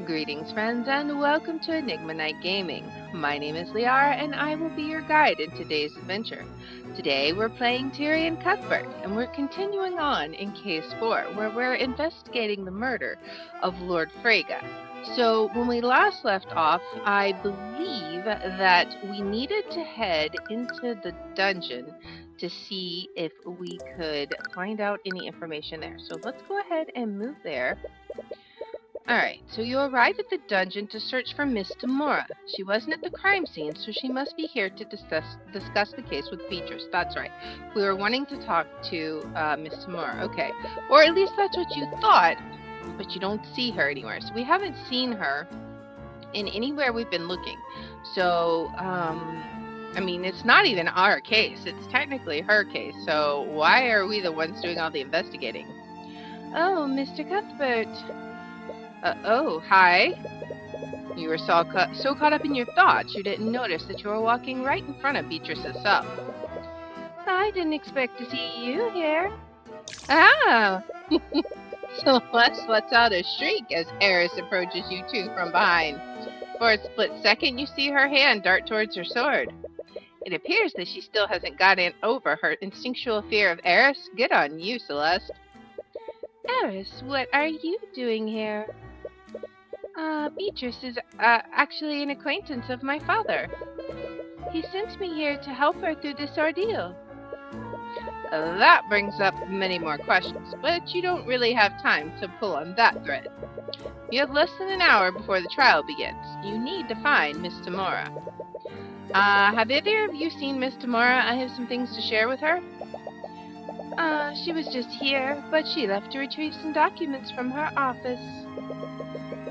Greetings, friends, and welcome to Enigma Night Gaming. My name is Liara, and I will be your guide in today's adventure. Today, we're playing Tyrian Cuthbert, and we're continuing on in Case 4, where we're investigating the murder of Lord Freyga. So, when we last left off, I believe that we needed to head into the dungeon to see if we could find out any information there. So, let's go ahead and move there. Alright, so you arrive at the dungeon to search for Miss Tamora. She wasn't at the crime scene, so she must be here to discuss the case with Beatrice. That's right. We were wanting to talk to Miss Tamora. Okay. Or at least that's what you thought, but you don't see her anywhere. So we haven't seen her in anywhere we've been looking. So, I mean, it's not even our case. It's technically her case. So why are we the ones doing all the investigating? Oh, Mr. Cuthbert. Oh, hi. You were so caught up in your thoughts, you didn't notice that you were walking right in front of Beatrice's cell. I didn't expect to see you here. Ah! Celeste lets out a shriek as Eris approaches you two from behind. For a split second, you see her hand dart towards her sword. It appears that she still hasn't gotten over her instinctual fear of Eris. Good on you, Celeste. Eris, what are you doing here? Beatrice is actually an acquaintance of my father. He sent me here to help her through this ordeal. That brings up many more questions, but you don't really have time to pull on that thread. You have less than an hour before the trial begins. You need to find Miss Tamora. Have either of you seen Miss Tamora? I have some things to share with her. She was just here, but she left to retrieve some documents from her office.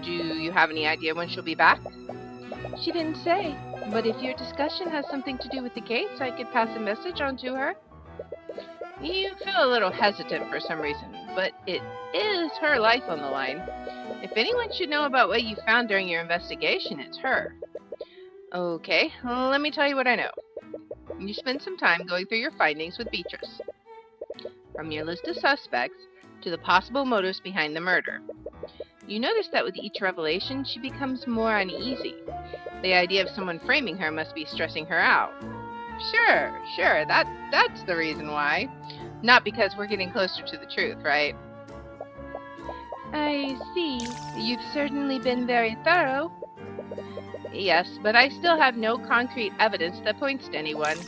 Do you have any idea when she'll be back? She didn't say, but if your discussion has something to do with the case, I could pass a message on to her. You feel a little hesitant for some reason, but it is her life on the line. If anyone should know about what you found during your investigation, it's her. Okay, well, let me tell you what I know. You spend some time going through your findings with Beatrice. From your list of suspects to the possible motives behind the murder. You notice that with each revelation, she becomes more uneasy. The idea of someone framing her must be stressing her out. Sure, that's the reason why. Not because we're getting closer to the truth, right? I see. You've certainly been very thorough. Yes, but I still have no concrete evidence that points to anyone.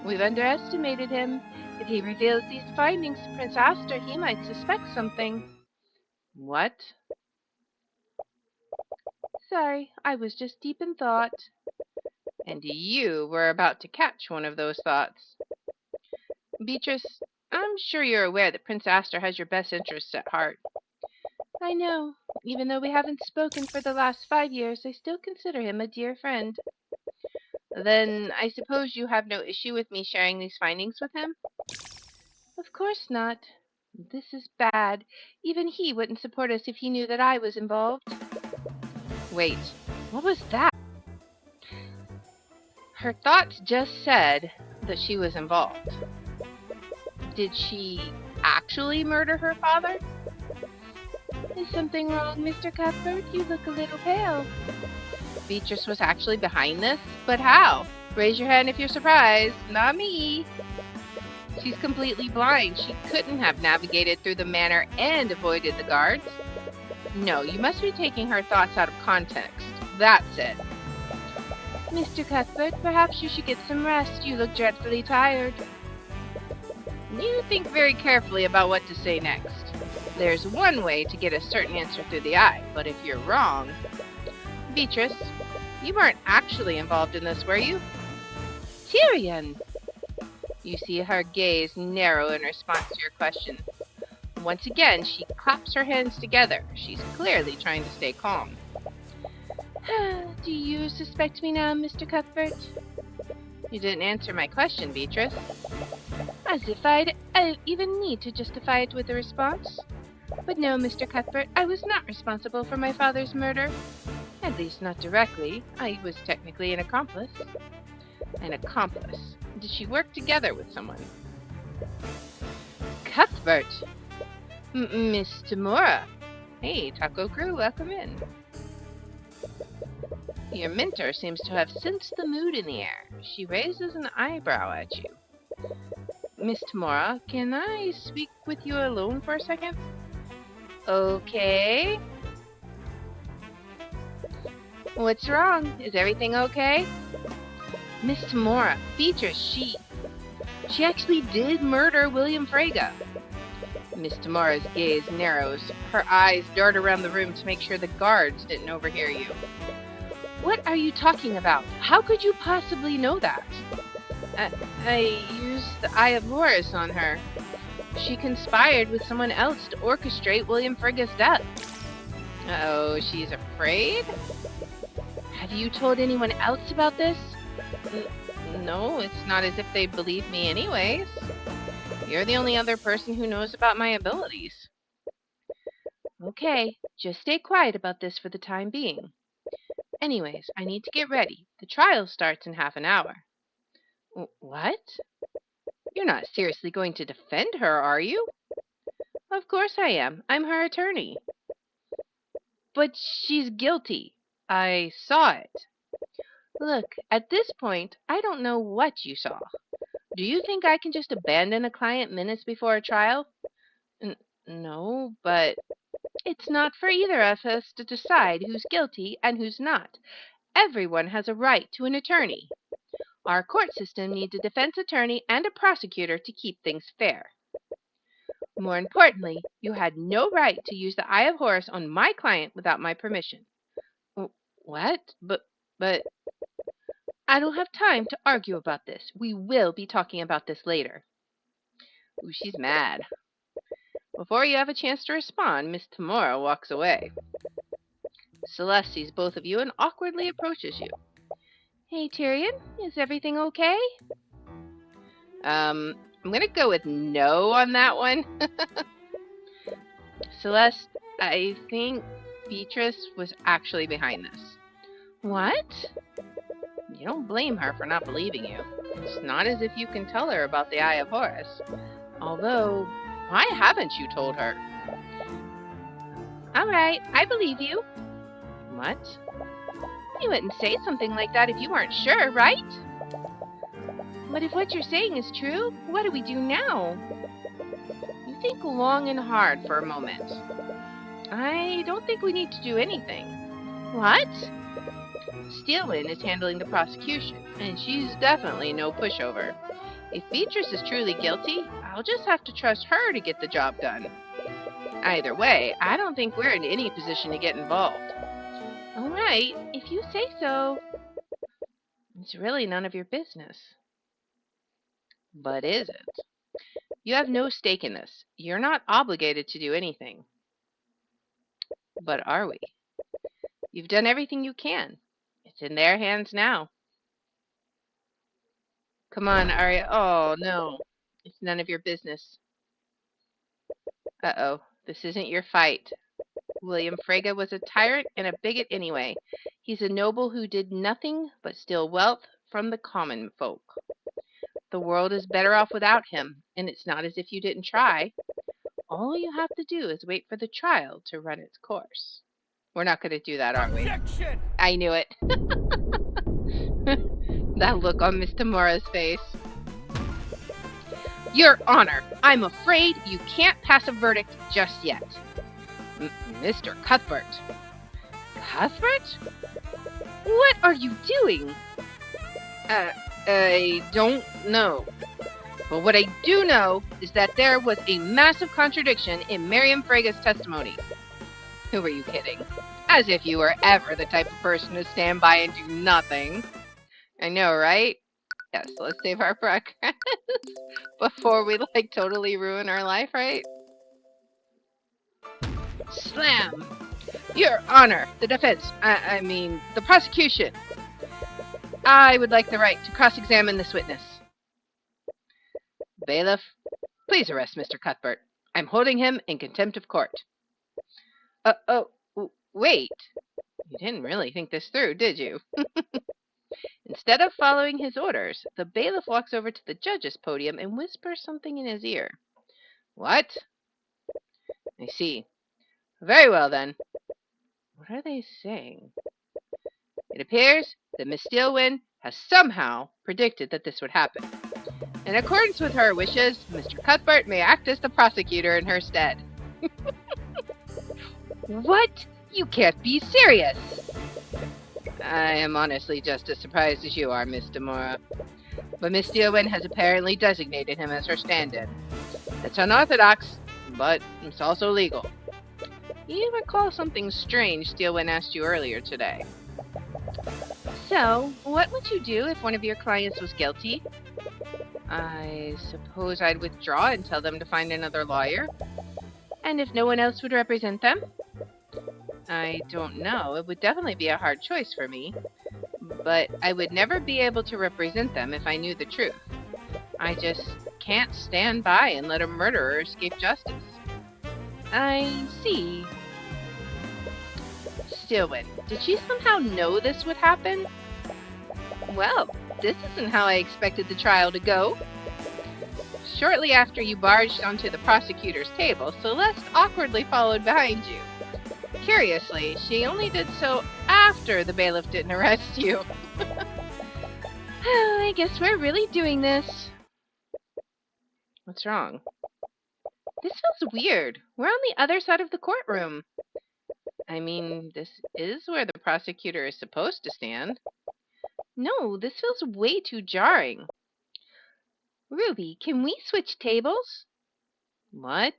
We've underestimated him. If he reveals these findings to Prince Aster, he might suspect something. What? Sorry, I was just deep in thought. And you were about to catch one of those thoughts. Beatrice, I'm sure you're aware that Prince Aster has your best interests at heart. I know. Even though we haven't spoken for the last 5 years, I still consider him a dear friend. Then I suppose you have no issue with me sharing these findings with him? Of course not. This is bad. Even he wouldn't support us if he knew that I was involved. Wait, what was that? Her thoughts just said that she was involved. Did she actually murder her father? Is something wrong, Mr. Cuthbert? You look a little pale. Beatrice was actually behind this? But how? Raise your hand if you're surprised. Not me. She's completely blind. She couldn't have navigated through the manor and avoided the guards. No, you must be taking her thoughts out of context. That's it. Mr. Cuthbert, perhaps you should get some rest. You look dreadfully tired. You think very carefully about what to say next. There's one way to get a certain answer through the eye, but if you're wrong... Beatrice, you weren't actually involved in this, were you? Tyrian! You see her gaze narrow in response to your question. Once again, she claps her hands together. She's clearly trying to stay calm. Do you suspect me now, Mr. Cuthbert? You didn't answer my question, Beatrice. As if I'd even need to justify it with a response. But no, Mr. Cuthbert, I was not responsible for my father's murder. At least not directly. I was technically an accomplice. An accomplice? Did she work together with someone? Cuthbert! Miss Tamora! Hey, Taco Crew, welcome in. Your mentor seems to have sensed the mood in the air. She raises an eyebrow at you. Miss Tamora, can I speak with you alone for a second? Okay. What's wrong? Is everything okay? Miss Tamora, Beatrice, she actually did murder William Frege. Miss Tamora's gaze narrows. Her eyes dart around the room to make sure the guards didn't overhear you. What are you talking about? How could you possibly know that? I used the Eye of Horus on her. She conspired with someone else to orchestrate William Frege's death. Uh-oh, she's afraid? Have you told anyone else about this? No, it's not as if they believe me anyways. You're the only other person who knows about my abilities. Okay, just stay quiet about this for the time being. Anyways, I need to get ready. The trial starts in half an hour. What? You're not seriously going to defend her, are you? Of course I am. I'm her attorney. But she's guilty. I saw it. Look, at this point, I don't know what you saw. Do you think I can just abandon a client minutes before a trial? No, but it's not for either of us to decide who's guilty and who's not. Everyone has a right to an attorney. Our court system needs a defense attorney and a prosecutor to keep things fair. More importantly, you had no right to use the Eye of Horus on my client without my permission. What? But I don't have time to argue about this. We will be talking about this later. Ooh, she's mad. Before you have a chance to respond, Miss Tamora walks away. Celeste sees both of you and awkwardly approaches you. Hey, Tyrion, is everything okay? I'm gonna go with no on that one. Celeste, I think Beatrice was actually behind this. What? You don't blame her for not believing you. It's not as if you can tell her about the Eye of Horus. Although, why haven't you told her? Alright, I believe you. What? You wouldn't say something like that if you weren't sure, right? But if what you're saying is true, what do we do now? You think long and hard for a moment. I don't think we need to do anything. What? Steelman is handling the prosecution, and she's definitely no pushover. If Beatrice is truly guilty, I'll just have to trust her to get the job done. Either way, I don't think we're in any position to get involved. All right, if you say so. It's really none of your business. But is it? You have no stake in this. You're not obligated to do anything. But are we? You've done everything you can. It's in their hands now. Come on, Arya. Oh, no. It's none of your business. Uh-oh. This isn't your fight. William Frege was a tyrant and a bigot anyway. He's a noble who did nothing but steal wealth from the common folk. The world is better off without him, and it's not as if you didn't try. All you have to do is wait for the trial to run its course. We're not going to do that, are we? Objection! I knew it. That look on Miss Tamora's face. Your Honor, I'm afraid you can't pass a verdict just yet. Mr. Cuthbert. Cuthbert? What are you doing? I don't know. But what I do know is that there was a massive contradiction in Miriam Frege's testimony. Who were you kidding? As if you were ever the type of person to stand by and do nothing. I know, right? Yes, let's save our progress before we, totally ruin our life, right? Slam! Your Honor, the defense, I mean, the prosecution. I would like the right to cross-examine this witness. Bailiff, please arrest Mr. Cuthbert. I'm holding him in contempt of court. Wait. You didn't really think this through, did you? Instead of following his orders, the bailiff walks over to the judge's podium and whispers something in his ear. What? I see. Very well, then. What are they saying? It appears that Miss Steelwind has somehow predicted that this would happen. In accordance with her wishes, Mr. Cuthbert may act as the prosecutor in her stead. What? You can't be serious! I am honestly just as surprised as you are, Miss Demora. But Miss Steelwind has apparently designated him as her stand-in. That's unorthodox, but it's also legal. You recall something strange Steelwind asked you earlier today. So, what would you do if one of your clients was guilty? I suppose I'd withdraw and tell them to find another lawyer. And if no one else would represent them? I don't know. It would definitely be a hard choice for me. But I would never be able to represent them if I knew the truth. I just can't stand by and let a murderer escape justice. I see. Steelwind, did she somehow know this would happen? Well, this isn't how I expected the trial to go. Shortly after you barged onto the prosecutor's table, Celeste awkwardly followed behind you. Curiously, she only did so after the bailiff didn't arrest you. I guess we're really doing this. What's wrong? This feels weird. We're on the other side of the courtroom. I mean, this is where the prosecutor is supposed to stand. No, this feels way too jarring. Ruby, can we switch tables? What?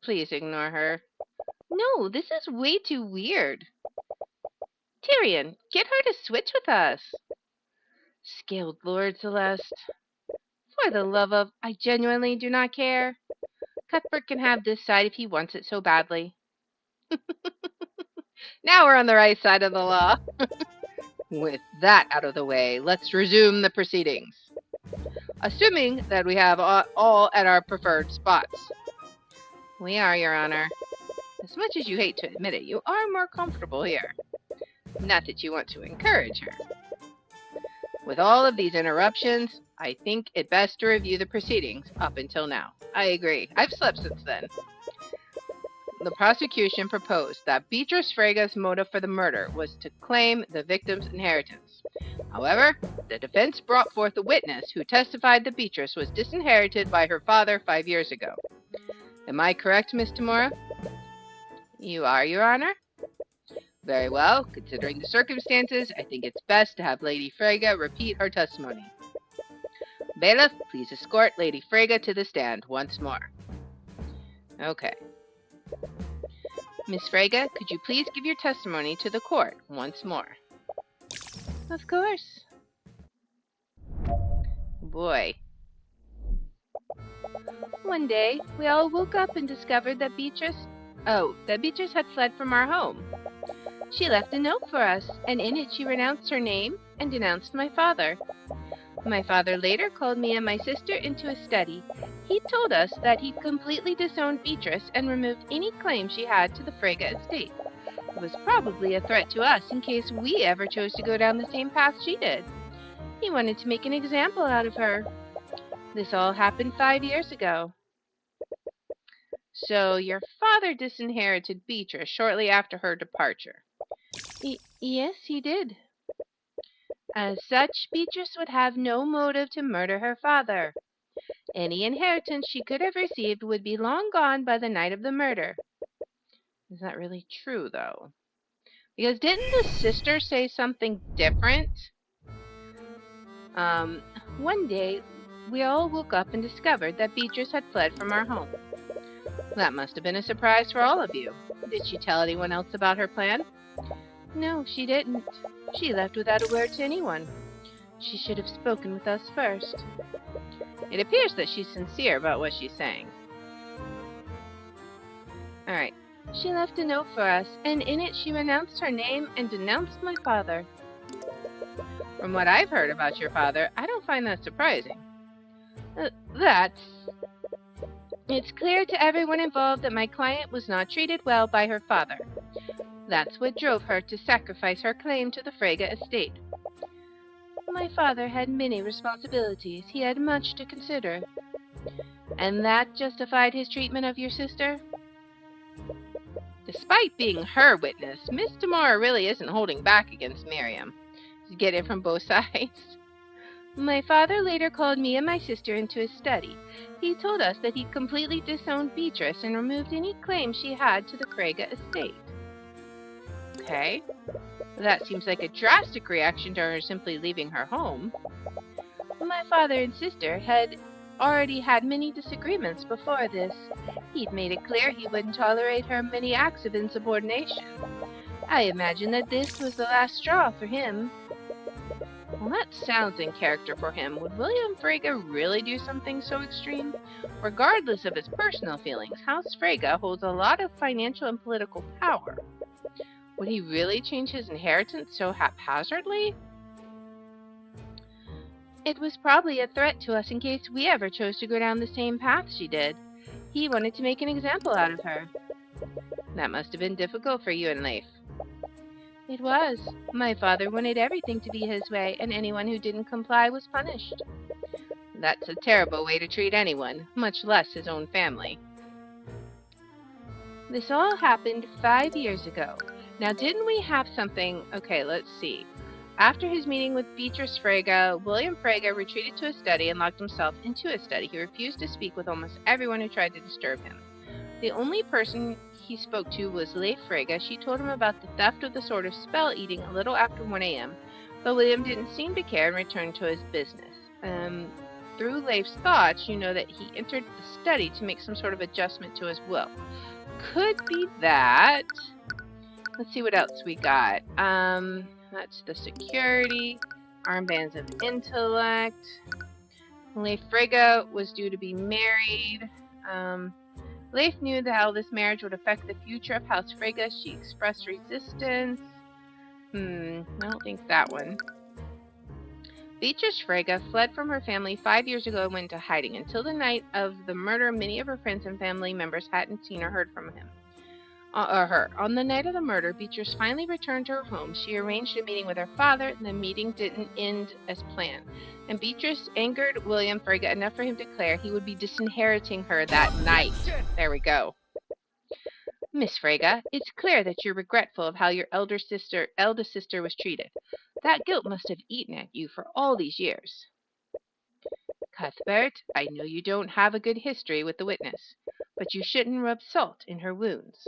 Please ignore her. No, this is way too weird. Tyrion, get her to switch with us. Scaled Lord Celeste. For the love of, I genuinely do not care. Cuthbert can have this side if he wants it so badly. Now we're on the right side of the law. With that out of the way, let's resume the proceedings. Assuming that we have all at our preferred spots. We are, Your Honor. As much as you hate to admit it, you are more comfortable here. Not that you want to encourage her. With all of these interruptions, I think it best to review the proceedings up until now. I agree. I've slept since then. The prosecution proposed that Beatrice Frega's motive for the murder was to claim the victim's inheritance. However, the defense brought forth a witness who testified that Beatrice was disinherited by her father 5 years ago. Am I correct, Miss Demora? You are, Your Honor. Very well. Considering the circumstances, I think it's best to have Lady Frega repeat her testimony. Bailiff, please escort Lady Frega to the stand once more. Okay. Miss Frega, could you please give your testimony to the court once more? Of course. Boy. One day, we all woke up and discovered that Beatrice had fled from our home. She left a note for us, and in it she renounced her name and denounced my father. My father later called me and my sister into his study. He told us that he'd completely disowned Beatrice and removed any claim she had to the Frega estate. It was probably a threat to us in case we ever chose to go down the same path she did. He wanted to make an example out of her. This all happened 5 years ago. So your father disinherited Beatrice shortly after her departure? Yes, he did. As such, Beatrice would have no motive to murder her father. Any inheritance she could have received would be long gone by the night of the murder. Is that really true, though? Because didn't the sister say something different? One day, we all woke up and discovered that Beatrice had fled from our home. That must have been a surprise for all of you. Did she tell anyone else about her plan? No, she didn't. She left without a word to anyone. She should have spoken with us first. It appears that she's sincere about what she's saying. Alright. She left a note for us, and in it she renounced her name and denounced my father. From what I've heard about your father, I don't find that surprising. It's clear to everyone involved that my client was not treated well by her father. That's what drove her to sacrifice her claim to the Frega estate. My father had many responsibilities. He had much to consider. And that justified his treatment of your sister? Despite being her witness, Miss Tamara really isn't holding back against Miriam. You get it from both sides. My father later called me and my sister into his study. He told us that he'd completely disowned Beatrice and removed any claim she had to the Frege estate. Okay, that seems like a drastic reaction to her simply leaving her home. My father and sister had already had many disagreements before this. He'd made it clear he wouldn't tolerate her many acts of insubordination. I imagine that this was the last straw for him. Well, that sounds in character for him. Would William Frege really do something so extreme? Regardless of his personal feelings, House Frege holds a lot of financial and political power. Would he really change his inheritance so haphazardly? It was probably a threat to us in case we ever chose to go down the same path she did. He wanted to make an example out of her. That must have been difficult for you and Leif. It was. My father wanted everything to be his way, and anyone who didn't comply was punished. That's a terrible way to treat anyone, much less his own family. This all happened 5 years ago. Now, didn't we have something... Okay, let's see. After his meeting with Beatrice Frege, William Frege retreated to his study and locked himself into his study. He refused to speak with almost everyone who tried to disturb him. The only person he spoke to was Leif Frege. She told him about the theft of the Sword of Spell Eating a little after 1 a.m., but William didn't seem to care and returned to his business. Through Leif's thoughts, you know that he entered the study to make some sort of adjustment to his will. Could be that. Let's see what else we got. That's the security, armbands of intellect. Leif Frege was due to be married. Leif knew how this marriage would affect the future of House Frege. She expressed resistance. I don't think that one. Beatrice Frege fled from her family 5 years ago and went into hiding. Until the night of the murder, many of her friends and family members hadn't seen or heard from him. Her. On the night of the murder, Beatrice finally returned to her home. She arranged a meeting with her father, and the meeting didn't end as planned. And Beatrice angered William Frege enough for him to declare he would be disinheriting her that night. There we go. Miss Frege, it's clear that you're regretful of how your eldest sister was treated. That guilt must have eaten at you for all these years. Cuthbert, I know you don't have a good history with the witness, but you shouldn't rub salt in her wounds.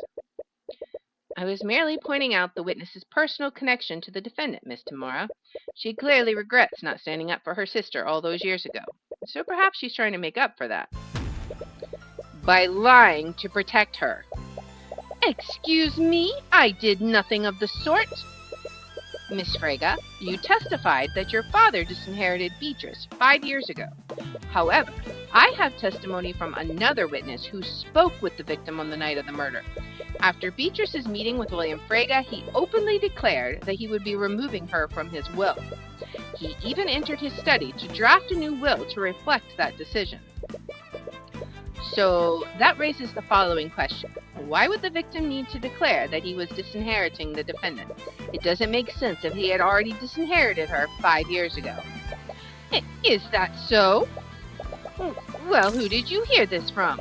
I was merely pointing out the witness's personal connection to the defendant, Miss Tamara. She clearly regrets not standing up for her sister all those years ago, so perhaps she's trying to make up for that. By lying to protect her. Excuse me, I did nothing of the sort. Miss Frege, you testified that your father disinherited Beatrice 5 years ago. However, I have testimony from another witness who spoke with the victim on the night of the murder. After Beatrice's meeting with William Frege, he openly declared that he would be removing her from his will. He even entered his study to draft a new will to reflect that decision. So that raises the following question. Why would the victim need to declare that he was disinheriting the defendant? It doesn't make sense if he had already disinherited her 5 years ago. Is that so? Well, who did you hear this from?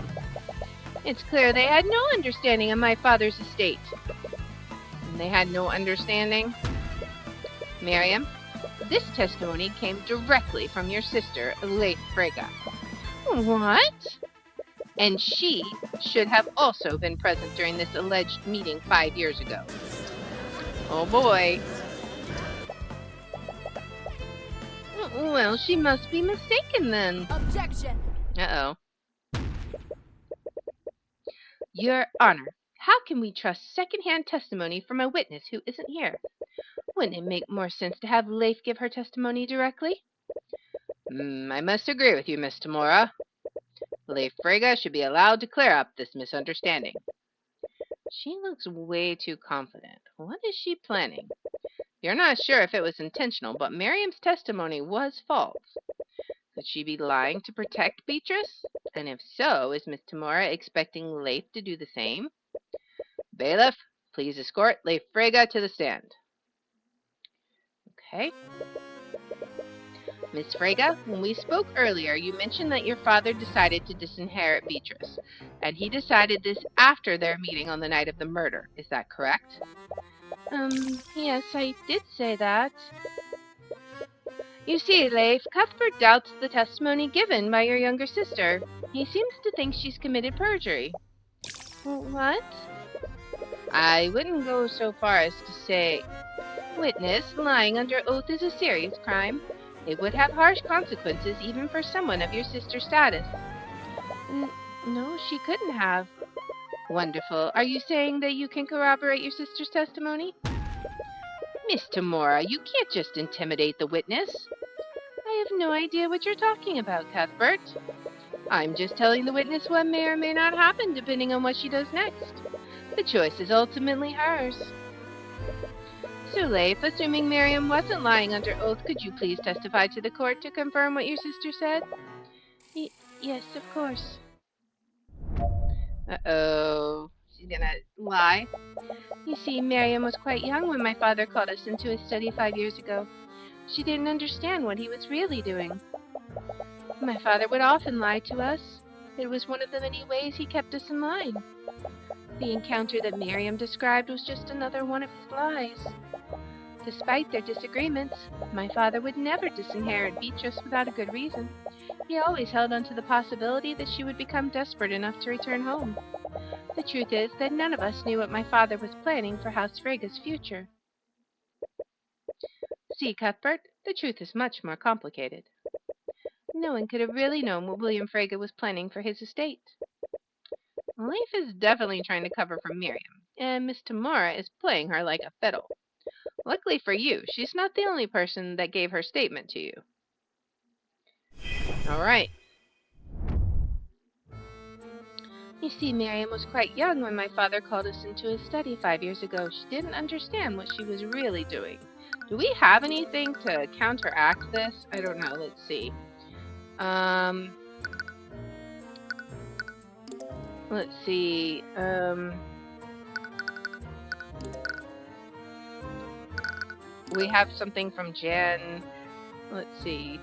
It's clear they had no understanding of my father's estate. And they had no understanding? Miriam, this testimony came directly from your sister, Leif Frege. What? And she should have also been present during this alleged meeting 5 years ago. Oh boy. Well, she must be mistaken then. Objection! Uh-oh. Your Honor, how can we trust second-hand testimony from a witness who isn't here? Wouldn't it make more sense to have Leif give her testimony directly? I must agree with you, Miss Tamara. Leif Frege should be allowed to clear up this misunderstanding. She looks way too confident. What is she planning? You're not sure if it was intentional, but Miriam's testimony was false. Could she be lying to protect Beatrice? And if so, is Miss Tamara expecting Leif to do the same? Bailiff, please escort Leif Frege to the stand. Okay. Miss Frege, when we spoke earlier, you mentioned that your father decided to disinherit Beatrice, and he decided this after their meeting on the night of the murder. Is that correct? Yes, I did say that. You see, Leif, Cuthbert doubts the testimony given by your younger sister. He seems to think she's committed perjury. What? I wouldn't go so far as to say, witness, lying under oath is a serious crime. It would have harsh consequences even for someone of your sister's status. No, she couldn't have. Wonderful. Are you saying that you can corroborate your sister's testimony? Miss Tamora, you can't just intimidate the witness. I have no idea what you're talking about, Cuthbert. I'm just telling the witness what may or may not happen depending on what she does next. The choice is ultimately hers. So, Leif, assuming Miriam wasn't lying under oath, could you please testify to the court to confirm what your sister said? Yes, of course. Uh-oh. She's gonna lie. You see, Miriam was quite young when my father called us into his study 5 years ago. She didn't understand what he was really doing. My father would often lie to us. It was one of the many ways he kept us in line. The encounter that Miriam described was just another one of his lies. Despite their disagreements, my father would never disinherit Beatrice without a good reason. He always held on to the possibility that she would become desperate enough to return home. The truth is that none of us knew what my father was planning for House Frege's future. See, Cuthbert, the truth is much more complicated. No one could have really known what William Frege was planning for his estate. Leif is definitely trying to cover for Miriam, and Miss Tamora is playing her like a fiddle. Luckily for you, she's not the only person that gave her statement to you. All right. You see, Miriam was quite young when my father called us into his study 5 years ago. She didn't understand what she was really doing. Do we have anything to counteract this? I don't know. Let's see. Let's see. We have something from Jan. Let's see.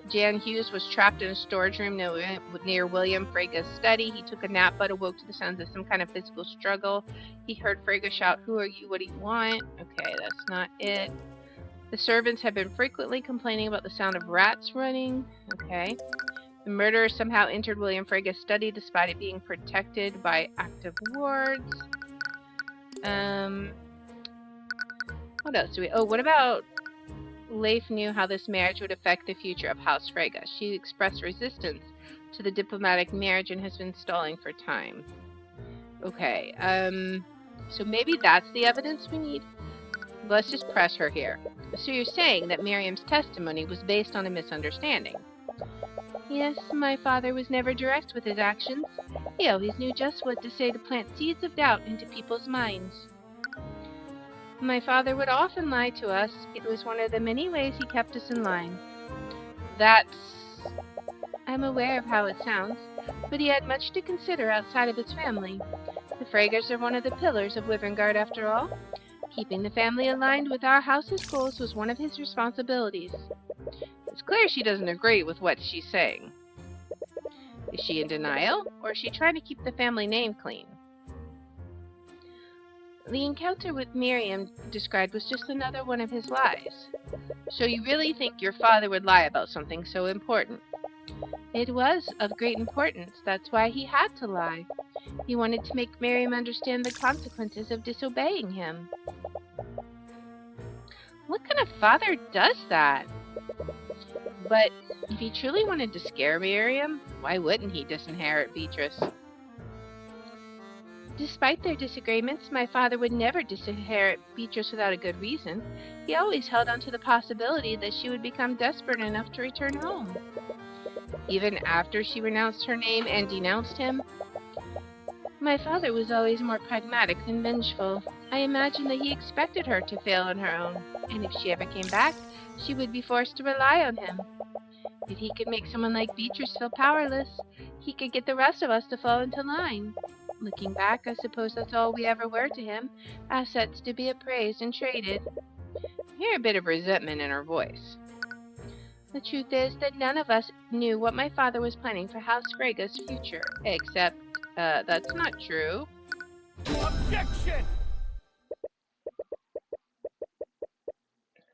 Jan Hughes was trapped in a storage room near William Frege's study. He took a nap but awoke to the sounds of some kind of physical struggle. He heard Frege shout, "Who are you? What do you want?" Okay, that's not it. The servants have been frequently complaining about the sound of rats running. Okay. The murderer somehow entered William Frege's study despite it being protected by active wards. What else do we... Oh, what about... Leif knew how this marriage would affect the future of House Frege. She expressed resistance to the diplomatic marriage and has been stalling for time. Okay, so maybe that's the evidence we need. Let's just press her here. So you're saying that Miriam's testimony was based on a misunderstanding? Yes, my father was never direct with his actions. He always knew just what to say to plant seeds of doubt into people's minds. My father would often lie to us. It was one of the many ways he kept us in line. I'm aware of how it sounds, but he had much to consider outside of his family. The Freges are one of the pillars of Wyverngarde after all. Keeping the family aligned with our house's goals was one of his responsibilities. It's clear she doesn't agree with what she's saying. Is she in denial, or is she trying to keep the family name clean? The encounter with Miriam described was just another one of his lies. So you really think your father would lie about something so important? It was of great importance. That's why he had to lie. He wanted to make Miriam understand the consequences of disobeying him. What kind of father does that? But if he truly wanted to scare Miriam, why wouldn't he disinherit Beatrice? Despite their disagreements, my father would never disinherit Beatrice without a good reason. He always held on to the possibility that she would become desperate enough to return home. Even after she renounced her name and denounced him? My father was always more pragmatic than vengeful. I imagine that he expected her to fail on her own, and if she ever came back, she would be forced to rely on him. If he could make someone like Beatrice feel powerless, he could get the rest of us to fall into line. Looking back, I suppose that's all we ever were to him, assets to be appraised and traded. I hear a bit of resentment in her voice. The truth is that none of us knew what my father was planning for House Frega's future. Except, that's not true. Objection!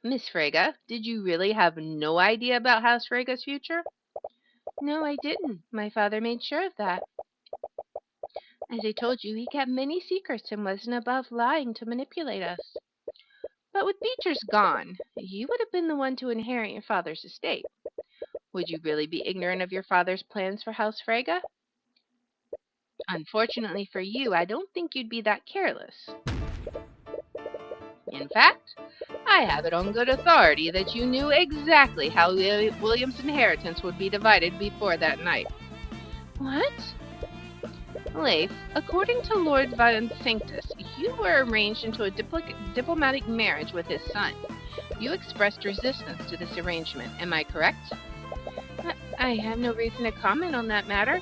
Miss Frega, did you really have no idea about House Frega's future? No, I didn't. My father made sure of that. As I told you, he kept many secrets and wasn't above lying to manipulate us. But with Beatrice gone, you would have been the one to inherit your father's estate. Would you really be ignorant of your father's plans for House Frega? Unfortunately for you, I don't think you'd be that careless. In fact, I have it on good authority that you knew exactly how William's inheritance would be divided before that night. What? Leif, according to Lord Van Sanctus, you were arranged into a diplomatic marriage with his son. You expressed resistance to this arrangement, am I correct? I have no reason to comment on that matter.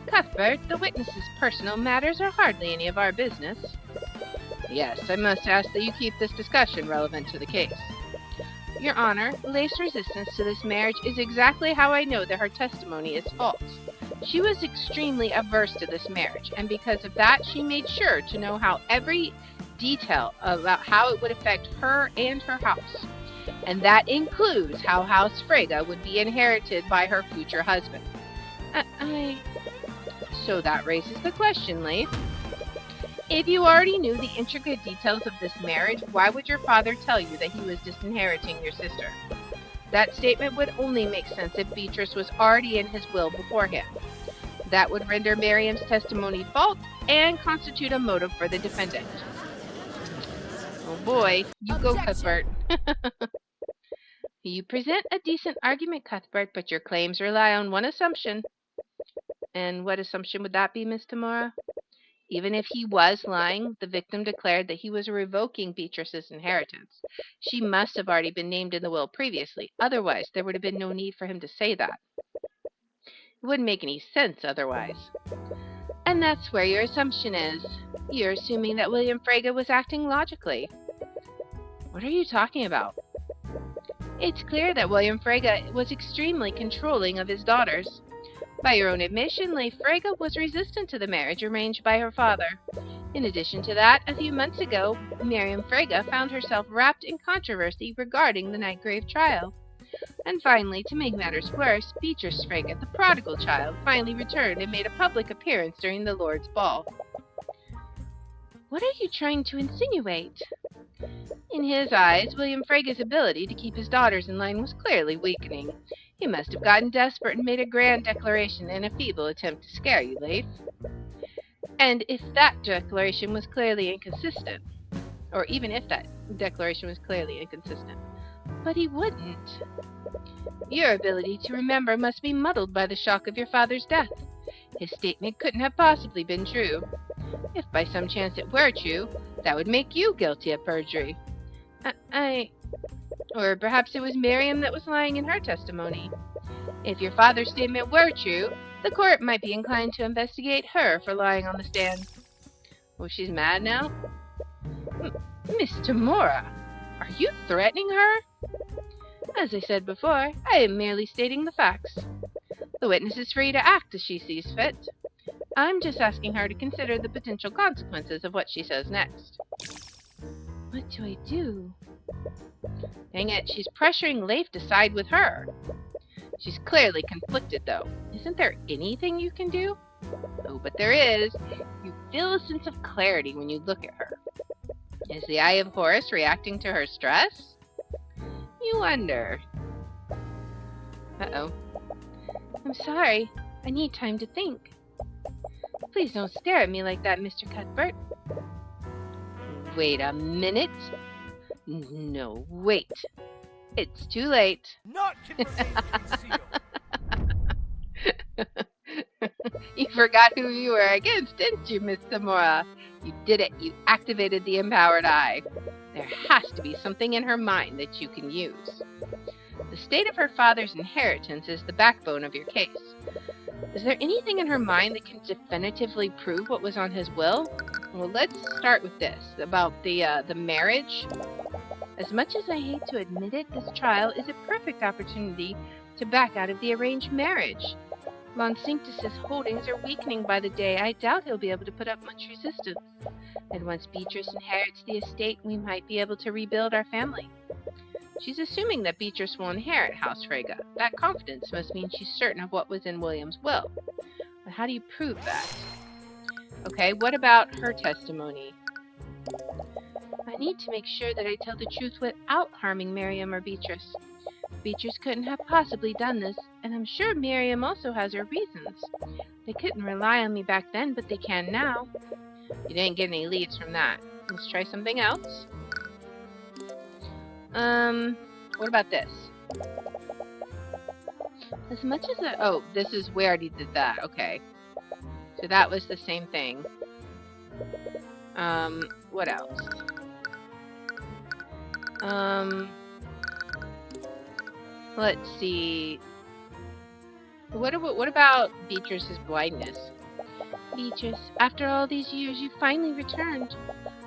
Cuthbert, the witness's personal matters are hardly any of our business. Yes, I must ask that you keep this discussion relevant to the case. Your Honor, Leif's resistance to this marriage is exactly how I know that her testimony is false. She was extremely averse to this marriage, and because of that, she made sure to know how every detail about how it would affect her and her house. And that includes how House Frega would be inherited by her future husband. So that raises the question, Leif. If you already knew the intricate details of this marriage, why would your father tell you that he was disinheriting your sister? That statement would only make sense if Beatrice was already in his will beforehand. That would render Miriam's testimony false and constitute a motive for the defendant. Oh boy, you go, Cuthbert. You present a decent argument, Cuthbert, but your claims rely on one assumption. And what assumption would that be, Miss Tamora? Even if he was lying, the victim declared that he was revoking Beatrice's inheritance. She must have already been named in the will previously. Otherwise, there would have been no need for him to say that. It wouldn't make any sense otherwise. And that's where your assumption is. You're assuming that William Frega was acting logically. What are you talking about? It's clear that William Frega was extremely controlling of his daughters. By your own admission, Leif Frega was resistant to the marriage arranged by her father. In addition to that, a few months ago, Miriam Frega found herself wrapped in controversy regarding the Nightgrave trial. And finally, to make matters worse, Beatrice Frega, the prodigal child, finally returned and made a public appearance during the Lord's ball. What are you trying to insinuate? In his eyes, William Frega's ability to keep his daughters in line was clearly weakening. He must have gotten desperate and made a grand declaration in a feeble attempt to scare you, Leif. And if that declaration was clearly inconsistent, or even if that declaration was clearly inconsistent, but he wouldn't. Your ability to remember must be muddled by the shock of your father's death. His statement couldn't have possibly been true. If by some chance it were true, that would make you guilty of perjury. Or perhaps it was Miriam that was lying in her testimony. If your father's statement were true, the court might be inclined to investigate her for lying on the stand. Oh, she's mad now? Miss Tamora, are you threatening her? As I said before, I am merely stating the facts. The witness is free to act as she sees fit. I'm just asking her to consider the potential consequences of what she says next. What do I do? Dang it, she's pressuring Leif to side with her. She's clearly conflicted, though. Isn't there anything you can do? Oh, but there is. You feel a sense of clarity when you look at her. Is the Eye of Horus reacting to her stress? You wonder. Uh-oh. I'm sorry. I need time to think. Please don't stare at me like that, Mr. Cuthbert. Wait a minute. No, wait. It's too late. Not can remain concealed. You forgot who you were against, didn't you, Miss Tamora? You did it. You activated the empowered eye. There has to be something in her mind that you can use. The state of her father's inheritance is the backbone of your case. Is there anything in her mind that can definitively prove what was on his will? Well, let's start with this, about the marriage. As much as I hate to admit it, this trial is a perfect opportunity to back out of the arranged marriage. Von Cinctus's holdings are weakening by the day. I doubt he'll be able to put up much resistance. And once Beatrice inherits the estate, we might be able to rebuild our family. She's assuming that Beatrice will inherit House Frege. That confidence must mean she's certain of what was in William's will. But how do you prove that? Okay, what about her testimony? I need to make sure that I tell the truth without harming Miriam or Beatrice. Beatrice couldn't have possibly done this, and I'm sure Miriam also has her reasons. They couldn't rely on me back then, but they can now. You didn't get any leads from that. Let's try something else. What about this? As much as oh, this is where I did that. Okay. So that was the same thing. What else? Let's see. What about Beatrice's blindness? Beatrice, after all these years, you finally returned.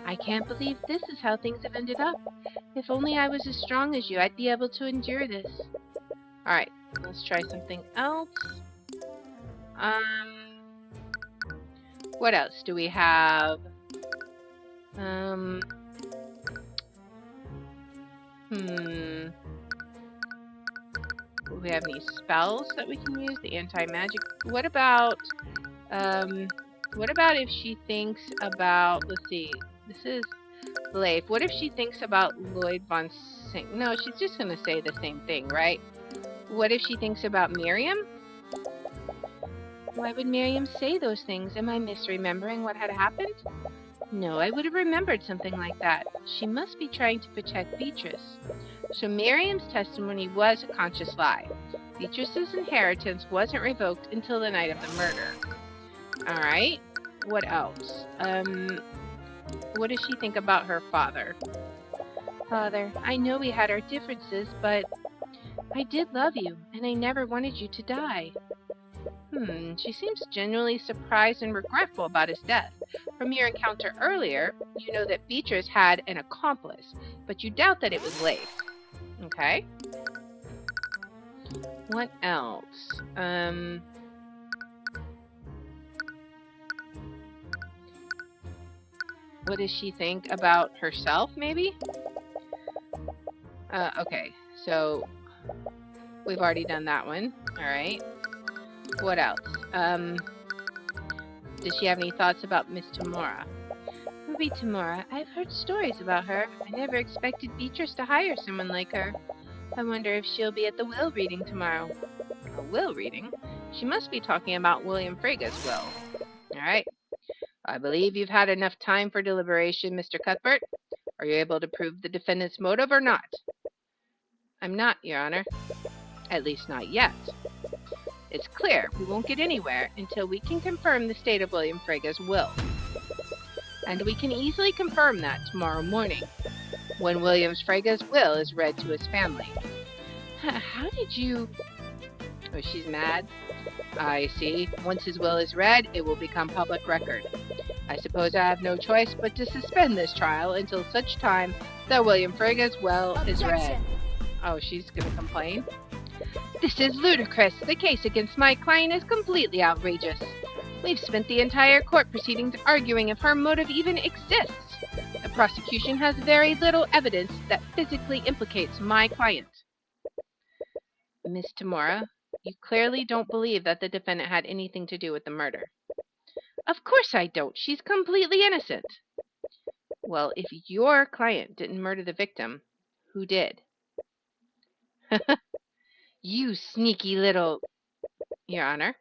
I can't believe this is how things have ended up. If only I was as strong as you, I'd be able to endure this. Alright, let's try something else. What else do we have? Do we have any spells that we can use? The anti-magic. What about if she thinks about, let's see, this is Leif. What if she thinks about Lloyd von Sink? No, she's just gonna say the same thing, right? What if she thinks about Miriam? Why would Miriam say those things? Am I misremembering what had happened? No, I would have remembered something like that. She must be trying to protect Beatrice. So Miriam's testimony was a conscious lie. Beatrice's inheritance wasn't revoked until the night of the murder. Alright, what else? What does she think about her father? Father, I know we had our differences, but I did love you, and I never wanted you to die. She seems genuinely surprised and regretful about his death. From your encounter earlier, you know that Beatrice had an accomplice, but you doubt that it was Leif. Okay. What else? What does she think about herself, maybe? Okay, so we've already done that one. Alright. What else? Does she have any thoughts about Miss Tamora? Ruby Tamora, I've heard stories about her. I never expected Beatrice to hire someone like her. I wonder if she'll be at the will reading tomorrow. A will reading? She must be talking about William Frege's will. Alright. I believe you've had enough time for deliberation, Mr. Cuthbert. Are you able to prove the defendant's motive or not? I'm not, Your Honor. At least not yet. It's clear we won't get anywhere until we can confirm the state of William Frege's will. And we can easily confirm that tomorrow morning, when William Frege's will is read to his family. How did you... Oh, she's mad. I see. Once his will is read, it will become public record. I suppose I have no choice but to suspend this trial until such time that William Frege's will is read. Oh, she's gonna complain? This is ludicrous. The case against my client is completely outrageous. We've spent the entire court proceedings arguing if her motive even exists. The prosecution has very little evidence that physically implicates my client. Miss Tamora, you clearly don't believe that the defendant had anything to do with the murder. Of course I don't. She's completely innocent. Well, if your client didn't murder the victim, who did? You sneaky little... Your Honor,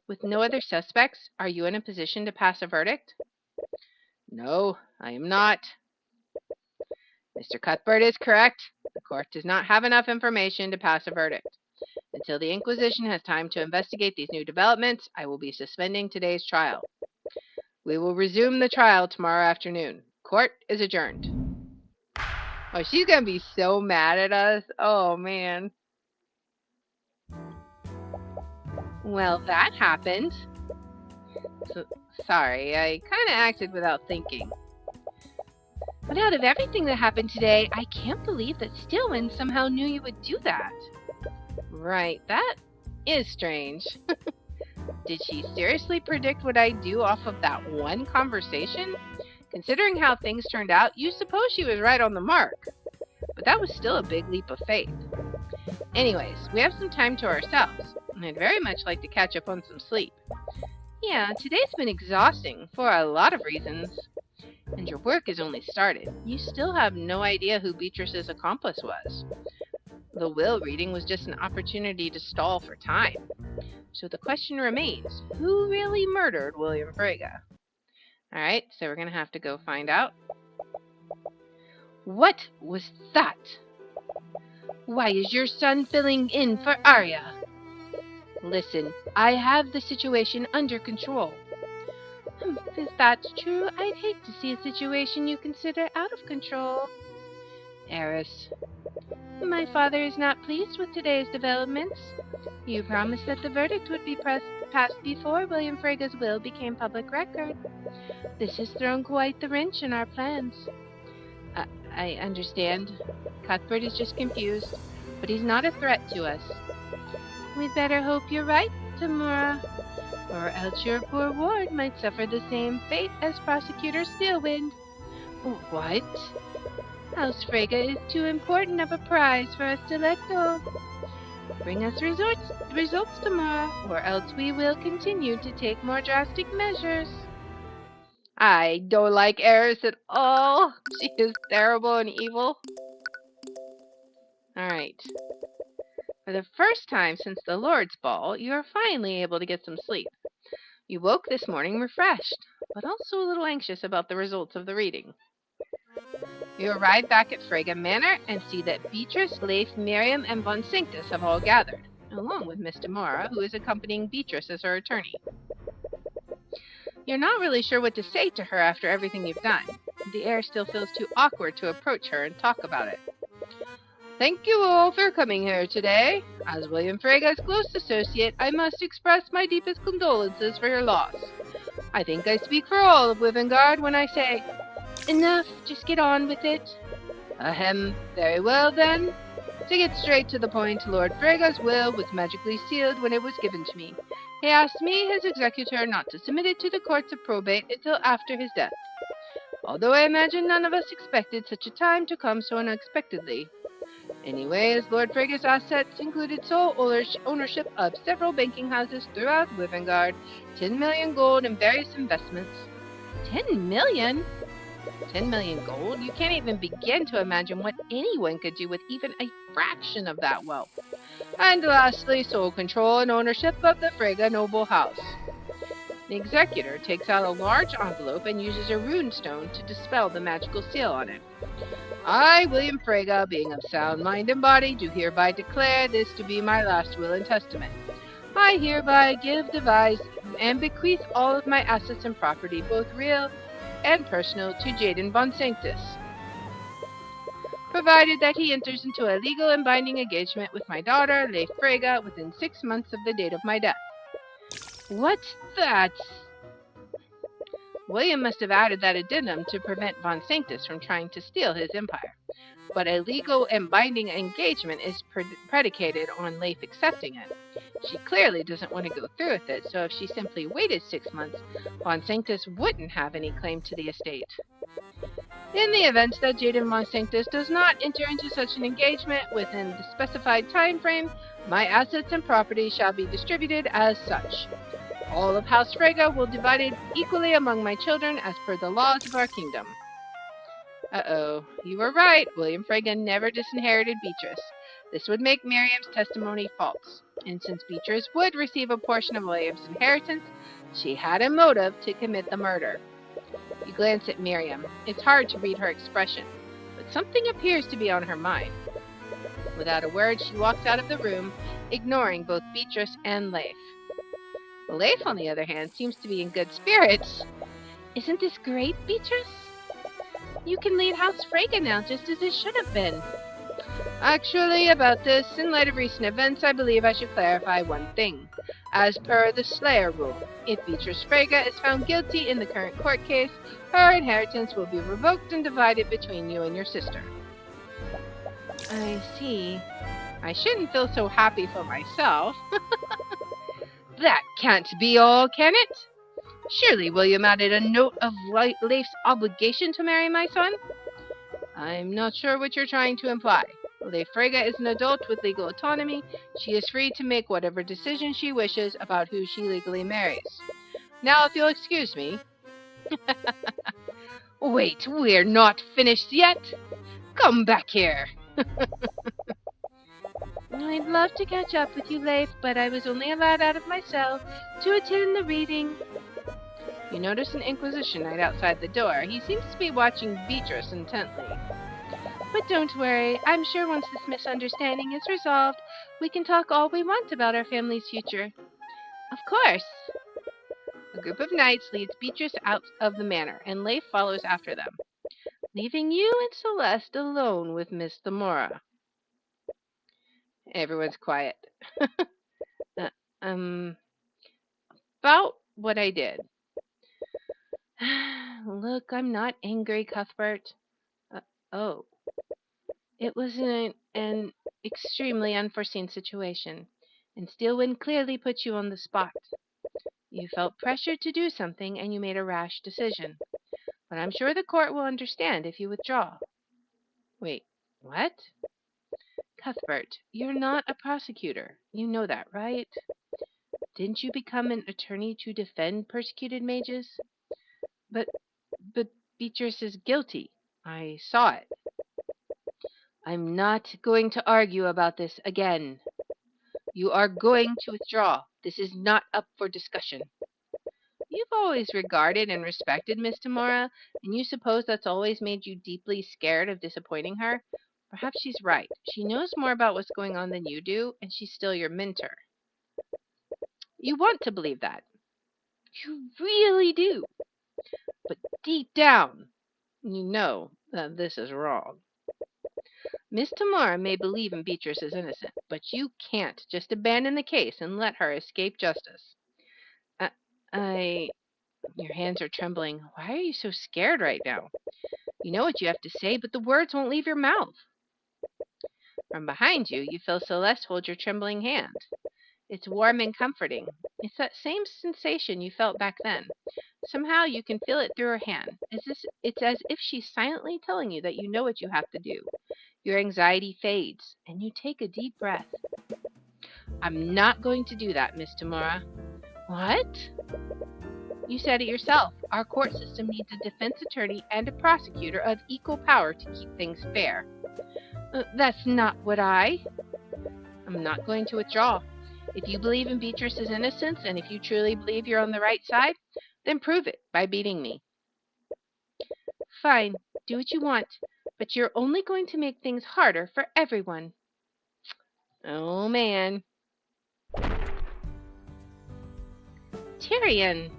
with no other suspects, are you in a position to pass a verdict? No, I am not. Mr. Cuthbert is correct. The court does not have enough information to pass a verdict. Until the Inquisition has time to investigate these new developments, I will be suspending today's trial. We will resume the trial tomorrow afternoon. Court is adjourned. Oh, she's gonna be so mad at us. Oh, man. Well, that happened. So, sorry, I kind of acted without thinking. But out of everything that happened today, I can't believe that Steelwind somehow knew you would do that. Right, that is strange. Did she seriously predict what I'd do off of that one conversation? Considering how things turned out, you suppose she was right on the mark. But that was still a big leap of faith. Anyways, we have some time to ourselves, and I'd very much like to catch up on some sleep. Yeah, today's been exhausting for a lot of reasons. And your work has only started. You still have no idea who Beatrice's accomplice was. The will reading was just an opportunity to stall for time. So the question remains, who really murdered William Frege? Alright, so we're going to have to go find out. What was that? Why is your son filling in for Arya? Listen, I have the situation under control. If that's true, I'd hate to see a situation you consider out of control. Eris. My father is not pleased with today's developments. You promised that the verdict would be passed before William Frege's will became public record. This has thrown quite the wrench in our plans. I understand. Cuthbert is just confused, but he's not a threat to us. We'd better hope you're right, Tamura. Or else your poor ward might suffer the same fate as Prosecutor Steelwind. What? House Frege is too important of a prize for us to let go. Bring us results tomorrow, or else we will continue to take more drastic measures. I don't like Eris at all. She is terrible and evil. Alright. For the first time since the Lord's Ball, you are finally able to get some sleep. You woke this morning refreshed, but also a little anxious about the results of the reading. You arrive back at Frege Manor and see that Beatrice, Leif, Miriam, and Von Sanctus have all gathered, along with Miss Tamura, who is accompanying Beatrice as her attorney. You're not really sure what to say to her after everything you've done. The air still feels too awkward to approach her and talk about it. Thank you all for coming here today. As William Frege's close associate, I must express my deepest condolences for your loss. I think I speak for all of Wivengard when I say, enough, just get on with it. Ahem, very well then. To get straight to the point, Lord Frege's will was magically sealed when it was given to me. He asked me, his executor, not to submit it to the courts of probate until after his death. Although I imagine none of us expected such a time to come so unexpectedly. Anyways, Lord Frege's assets included sole ownership of several banking houses throughout Wivengard, 10 million gold and various investments. 10 million? 10 million gold? You can't even begin to imagine what anyone could do with even a fraction of that wealth. And lastly, sole control and ownership of the Frege noble house. The executor takes out a large envelope and uses a rune stone to dispel the magical seal on it. I, William Frege, being of sound mind and body, do hereby declare this to be my last will and testament. I hereby give, devise, and bequeath all of my assets and property, both real and personal, to Jaden Von Sanctus, provided that he enters into a legal and binding engagement with my daughter, Leif Frege, within 6 months of the date of my death. What's that? William must have added that addendum to prevent Von Sanctus from trying to steal his empire. But a legal and binding engagement is predicated on Leif accepting it. She clearly doesn't want to go through with it, so if she simply waited 6 months, Von Sanctus wouldn't have any claim to the estate. In the event that Jaden Von Sanctus does not enter into such an engagement within the specified time frame, my assets and property shall be distributed as such. All of House Frege will divide it equally among my children as per the laws of our kingdom. Uh-oh. You were right. William Frege never disinherited Beatrice. This would make Miriam's testimony false. And since Beatrice would receive a portion of William's inheritance, she had a motive to commit the murder. You glance at Miriam. It's hard to read her expression, but something appears to be on her mind. Without a word, she walks out of the room, ignoring both Beatrice and Leif. Leif, on the other hand, seems to be in good spirits. Isn't this great, Beatrice? You can lead House Frege now, just as it should have been. Actually, about this, in light of recent events, I believe I should clarify one thing. As per the Slayer rule, if Beatrice Frege is found guilty in the current court case, her inheritance will be revoked and divided between you and your sister. I see. I shouldn't feel so happy for myself. That can't be all, can it? Surely William added a note of Leif's obligation to marry my son? I'm not sure what you're trying to imply. Leif Frege is an adult with legal autonomy. She is free to make whatever decision she wishes about who she legally marries. Now, if you'll excuse me... Wait, we're not finished yet. Come back here. I'd love to catch up with you, Leif, but I was only allowed out of my cell to attend the reading. You notice an Inquisition Knight outside the door. He seems to be watching Beatrice intently. But don't worry, I'm sure once this misunderstanding is resolved, we can talk all we want about our family's future. Of course. A group of knights leads Beatrice out of the manor, and Leif follows after them, leaving you and Celeste alone with Miss Thamora. Everyone's quiet. About what I did. Look, I'm not angry, Cuthbert. Oh. It was an extremely unforeseen situation, and Steelwind clearly put you on the spot. You felt pressured to do something, and you made a rash decision. But I'm sure the court will understand if you withdraw. Wait, what? Cuthbert, you're not a prosecutor. You know that, right? Didn't you become an attorney to defend persecuted mages? But Beatrice is guilty. I saw it. I'm not going to argue about this again. You are going to withdraw. This is not up for discussion. You've always regarded and respected Miss Thamora, and you suppose that's always made you deeply scared of disappointing her? Perhaps she's right. She knows more about what's going on than you do, and she's still your mentor. You want to believe that. You really do. But deep down, you know that this is wrong. Miss Thamora may believe in Beatrice is innocent, but you can't just abandon the case and let her escape justice. Your hands are trembling. Why are you so scared right now? You know what you have to say, but the words won't leave your mouth. From behind you, you feel Celeste hold your trembling hand. It's warm and comforting. It's that same sensation you felt back then. Somehow you can feel it through her hand. It's as if she's silently telling you that you know what you have to do. Your anxiety fades, and you take a deep breath. I'm not going to do that, Miss Thamora. What? You said it yourself. Our court system needs a defense attorney and a prosecutor of equal power to keep things fair. That's not what I'm not going to withdraw. If you believe in Beatrice's innocence, and if you truly believe you're on the right side, then prove it by beating me. Fine, do what you want, but you're only going to make things harder for everyone. Oh, man. Tyrion!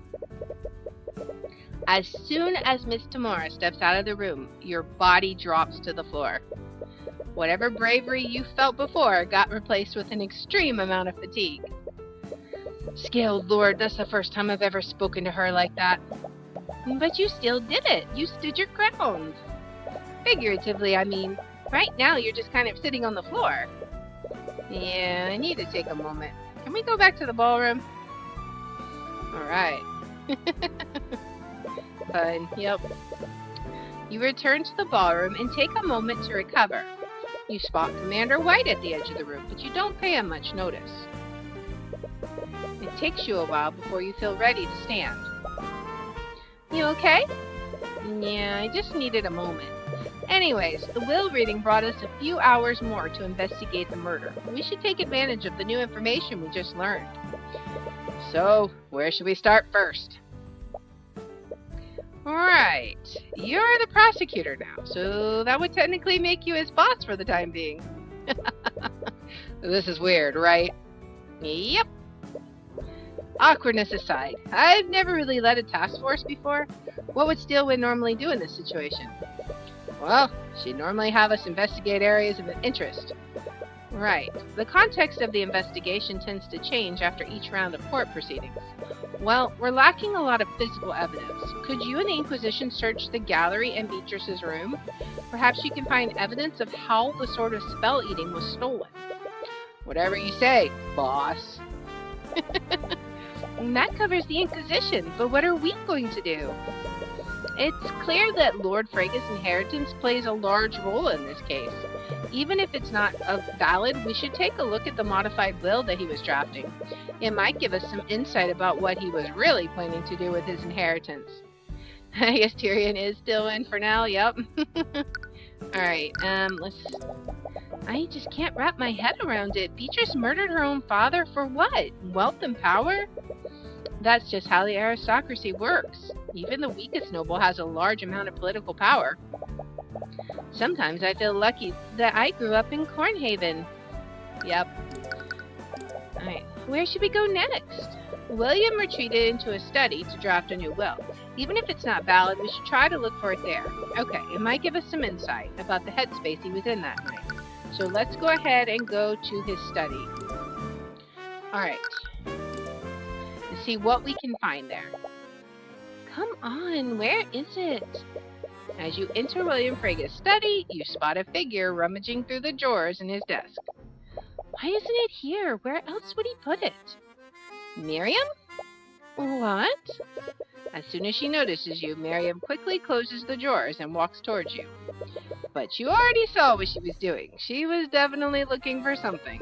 As soon as Miss Thamora steps out of the room, your body drops to the floor. Whatever bravery you felt before got replaced with an extreme amount of fatigue. Scaled Lord, that's the first time I've ever spoken to her like that. But you still did it. You stood your ground. Figuratively, I mean. Right now, you're just kind of sitting on the floor. Yeah, I need to take a moment. Can we go back to the ballroom? Alright. Fine, yep. You return to the ballroom and take a moment to recover. You spot Commander White at the edge of the room, but you don't pay him much notice. It takes you a while before you feel ready to stand. You okay? Yeah, I just needed a moment. Anyways, the will reading brought us a few hours more to investigate the murder. We should take advantage of the new information we just learned. So, where should we start first? Alright, you're the prosecutor now, so that would technically make you his boss for the time being. This is weird, right? Yep. Awkwardness aside, I've never really led a task force before. What would Steelwind normally do in this situation? Well, she'd normally have us investigate areas of interest. Right. The context of the investigation tends to change after each round of court proceedings. Well, we're lacking a lot of physical evidence. Could you and the Inquisition search the gallery and Beatrice's room? Perhaps you can find evidence of how the Sword of Spell Eating was stolen. Whatever you say, boss. And that covers the Inquisition, but what are we going to do? It's clear that Lord Frega's inheritance plays a large role in this case. Even if it's not valid, we should take a look at the modified will that he was drafting. It might give us some insight about what he was really planning to do with his inheritance. I guess Tyrion is still in for now, yep. Alright, I just can't wrap my head around it. Beatrice murdered her own father for what? Wealth and power? That's just how the aristocracy works. Even the weakest noble has a large amount of political power. Sometimes I feel lucky that I grew up in Cornhaven. Yep. Alright, where should we go next? William retreated into a study to draft a new will. Even if it's not valid, we should try to look for it there. Okay, it might give us some insight about the headspace he was in that night. So let's go ahead and go to his study. Alright. Let's see what we can find there. Come on, where is it? As you enter William Frega's study, you spot a figure rummaging through the drawers in his desk. Why isn't it here? Where else would he put it? Miriam? What? As soon as she notices you, Miriam quickly closes the drawers and walks towards you. But you already saw what she was doing. She was definitely looking for something.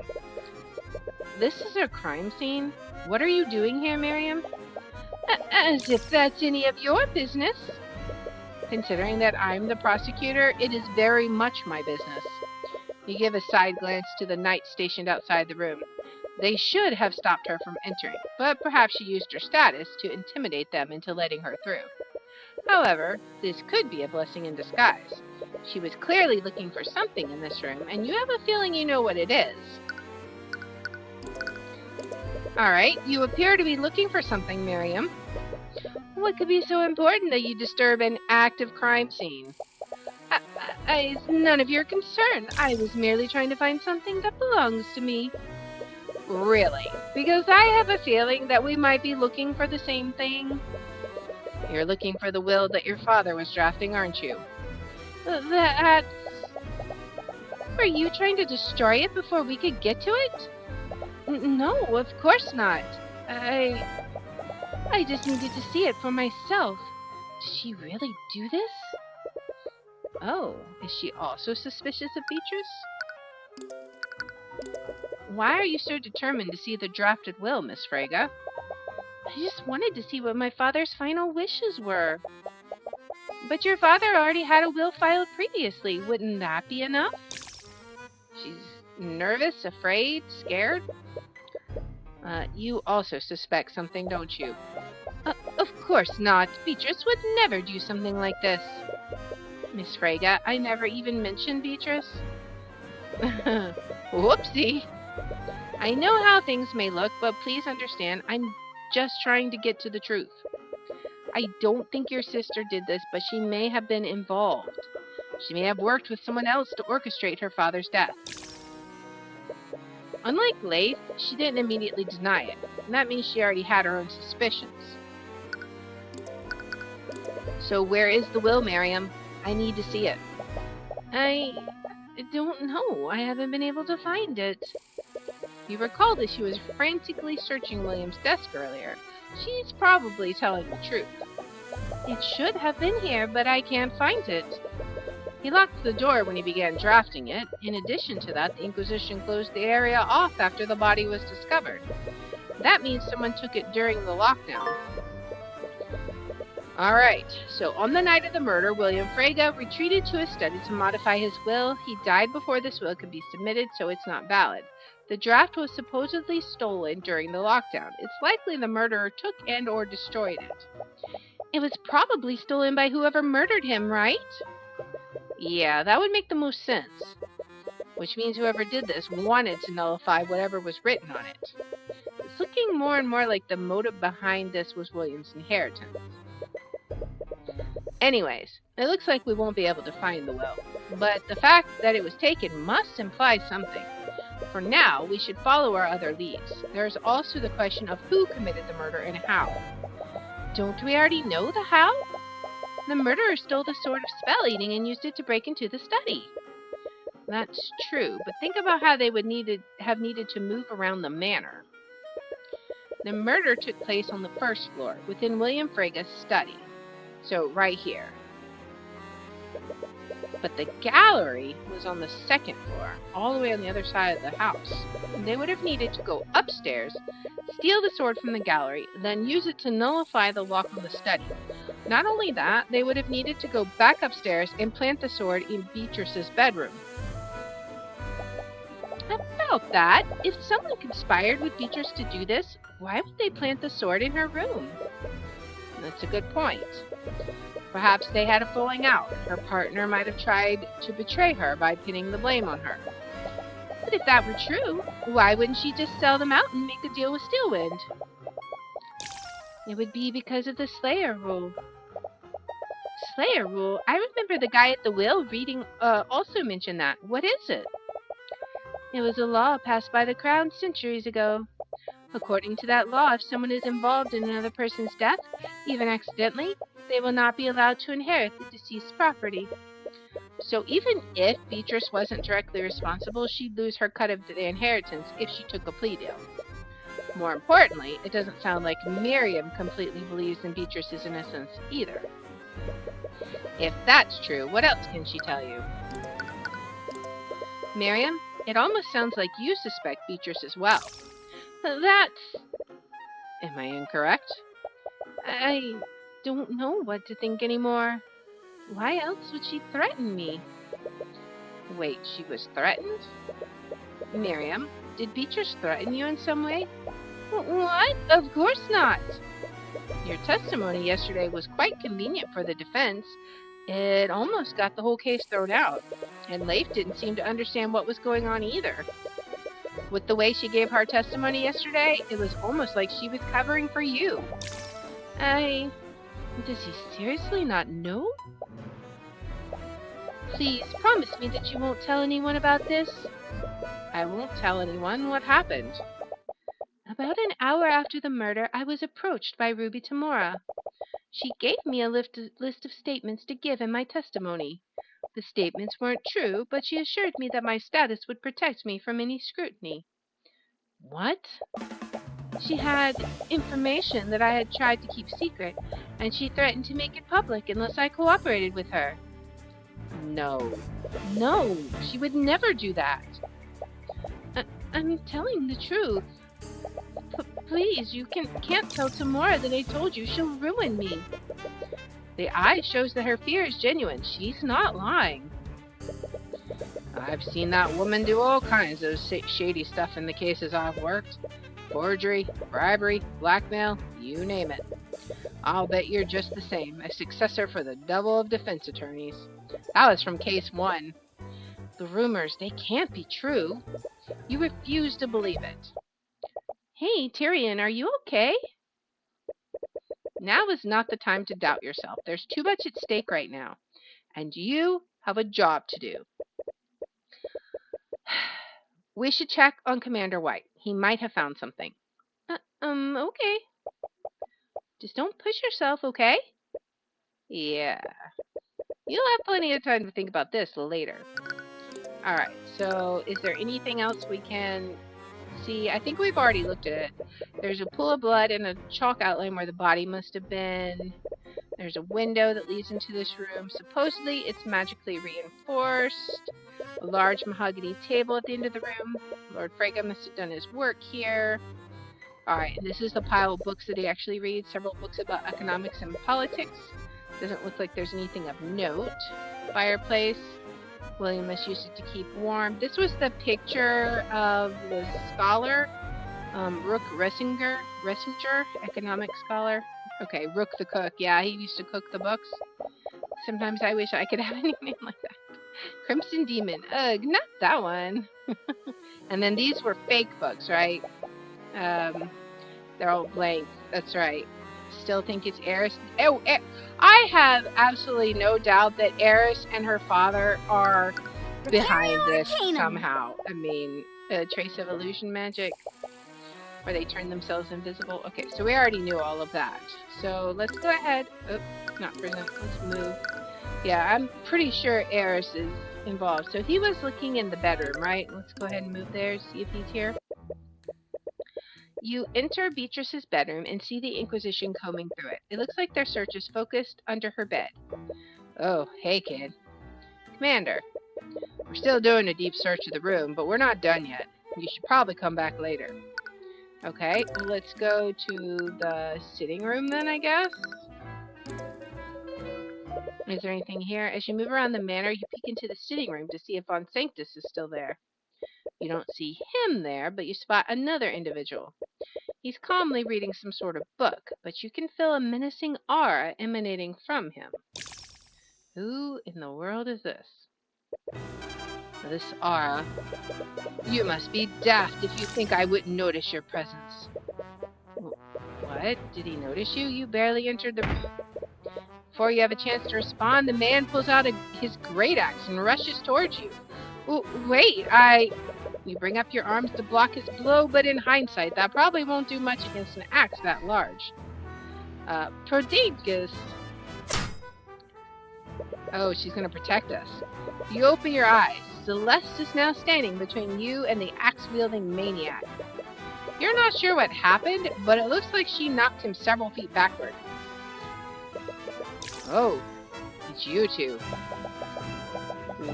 This is a crime scene? What are you doing here, Miriam? As if that's any of your business. Considering that I'm the prosecutor, it is very much my business. You give a side glance to the knights stationed outside the room. They should have stopped her from entering, but perhaps she used her status to intimidate them into letting her through. However, this could be a blessing in disguise. She was clearly looking for something in this room, and you have a feeling you know what it is. Alright, you appear to be looking for something, Miriam. What could be so important that you disturb an active crime scene? It's none of your concern. I was merely trying to find something that belongs to me. Really? Because I have a feeling that we might be looking for the same thing. You're looking for the will that your father was drafting, aren't you? That's... Were you trying to destroy it before we could get to it? No, of course not. I just needed to see it for myself. Did she really do this? Oh, is she also suspicious of Beatrice? Why are you so determined to see the drafted will, Miss Frega? I just wanted to see what my father's final wishes were. But your father already had a will filed previously. Wouldn't that be enough? She's nervous, afraid, scared? You also suspect something, don't you? Of course not. Beatrice would never do something like this. Miss Frega, I never even mentioned Beatrice. Whoopsie. I know how things may look, but please understand, I'm just trying to get to the truth. I don't think your sister did this, but she may have been involved. She may have worked with someone else to orchestrate her father's death. Unlike Leif, she didn't immediately deny it, and that means she already had her own suspicions. So where is the will, Miriam? I need to see it. I don't know. I haven't been able to find it. You recall that she was frantically searching William's desk earlier. She's probably telling the truth. It should have been here, but I can't find it. He locked the door when he began drafting it. In addition to that, the Inquisition closed the area off after the body was discovered. That means someone took it during the lockdown. Alright, so on the night of the murder, William Frega retreated to his study to modify his will. He died before this will could be submitted, so it's not valid. The draft was supposedly stolen during the lockdown. It's likely the murderer took and or destroyed it. It was probably stolen by whoever murdered him, right? Yeah, that would make the most sense. Which means whoever did this wanted to nullify whatever was written on it. It's looking more and more like the motive behind this was William's inheritance. Anyways, it looks like we won't be able to find the will. But the fact that it was taken must imply something. For now, we should follow our other leads. There's also the question of who committed the murder and how. Don't we already know the how? The murderer stole the sword of spell eating and used it to break into the study. That's true, but think about how they would have needed to move around the manor. The murder took place on the first floor, within William Frega's study. So, right here. But the gallery was on the second floor, all the way on the other side of the house. They would have needed to go upstairs, steal the sword from the gallery, then use it to nullify the lock on the study. Not only that, they would have needed to go back upstairs and plant the sword in Beatrice's bedroom. About that, if someone conspired with Beatrice to do this, why would they plant the sword in her room? That's a good point. Perhaps they had a falling out. Her partner might have tried to betray her by pinning the blame on her. But if that were true, why wouldn't she just sell them out and make a deal with Steelwind? It would be because of the Slayer rule. Slayer rule? I remember the guy at the will reading also mentioned that. What is it? It was a law passed by the Crown centuries ago. According to that law, if someone is involved in another person's death, even accidentally, they will not be allowed to inherit the deceased's property. So even if Beatrice wasn't directly responsible, she'd lose her cut of the inheritance if she took a plea deal. More importantly, it doesn't sound like Miriam completely believes in Beatrice's innocence either. If that's true, what else can she tell you? Miriam, it almost sounds like you suspect Beatrice as well. That's... Am I incorrect? I don't know what to think anymore. Why else would she threaten me? Wait, she was threatened? Miriam, did Beatrice threaten you in some way? What? Of course not. Your testimony yesterday was quite convenient for the defense. It almost got the whole case thrown out, and Leif didn't seem to understand what was going on either. With the way she gave her testimony yesterday, it was almost like she was covering for you. Does he seriously not know? Please, promise me that you won't tell anyone about this. I won't tell anyone. What happened? About an hour after the murder, I was approached by Ruby Tamora. She gave me a list of statements to give in my testimony. The statements weren't true, but she assured me that my status would protect me from any scrutiny. What? She had information that I had tried to keep secret, and she threatened to make it public unless I cooperated with her. No, she would never do that. I'm telling the truth. Please, you can't tell Tamora that I told you. She'll ruin me. The eye shows that her fear is genuine. She's not lying. I've seen that woman do all kinds of shady stuff in the cases I've worked. Forgery, bribery, blackmail, you name it. I'll bet you're just the same, a successor for the double of defense attorneys. That was from case 1. The rumors, they can't be true. You refuse to believe it. Hey, Tyrion, are you okay? Now is not the time to doubt yourself. There's too much at stake right now, and you have a job to do. We should check on Commander White. He might have found something. Okay. Just don't push yourself, okay? Yeah. You'll have plenty of time to think about this later. Alright, so is there anything else we can see? I think we've already looked at it. There's a pool of blood and a chalk outline where the body must have been. There's a window that leads into this room. Supposedly, it's magically reinforced. A large mahogany table at the end of the room. Lord Frega must have done his work here. Alright, and this is the pile of books that he actually reads. Several books about economics and politics. Doesn't look like there's anything of note. Fireplace. William must use it to keep warm. This was the picture of the scholar, Rook Ressinger, economic scholar. Okay, Rook the cook. Yeah, he used to cook the books. Sometimes I wish I could have a nickname like that. Crimson Demon. Ugh, not that one. And then these were fake books, right? They're all blank. That's right. Still think it's Eris. I have absolutely no doubt that Eris and her father are behind this somehow. I mean, A trace of illusion magic, where they turn themselves invisible. Okay, so we already knew all of that. So let's go ahead. Oh, not present. Let's move. Yeah, I'm pretty sure Eris is involved. So he was looking in the bedroom, right? Let's go ahead and move there, see if he's here. You enter Beatrice's bedroom and see the Inquisition combing through it. It looks like their search is focused under her bed. Oh, hey kid. Commander, we're still doing a deep search of the room, but we're not done yet. You should probably come back later. Okay, let's go to the sitting room then, I guess. Is there anything here? As you move around the manor, you peek into the sitting room to see if Von Sanctus is still there. You don't see him there, but you spot another individual. He's calmly reading some sort of book, but you can feel a menacing aura emanating from him. Who in the world is this? This aura. You must be daft if you think I wouldn't notice your presence. What? Did he notice you? You barely entered the room. Before you have a chance to respond, the man pulls out his great axe and rushes towards you. Wait, You bring up your arms to block his blow, but in hindsight, that probably won't do much against an axe that large. Prodigus. Oh, she's gonna protect us. You open your eyes. Celeste is now standing between you and the axe-wielding maniac. You're not sure what happened, but it looks like she knocked him several feet backward. Oh, it's you two.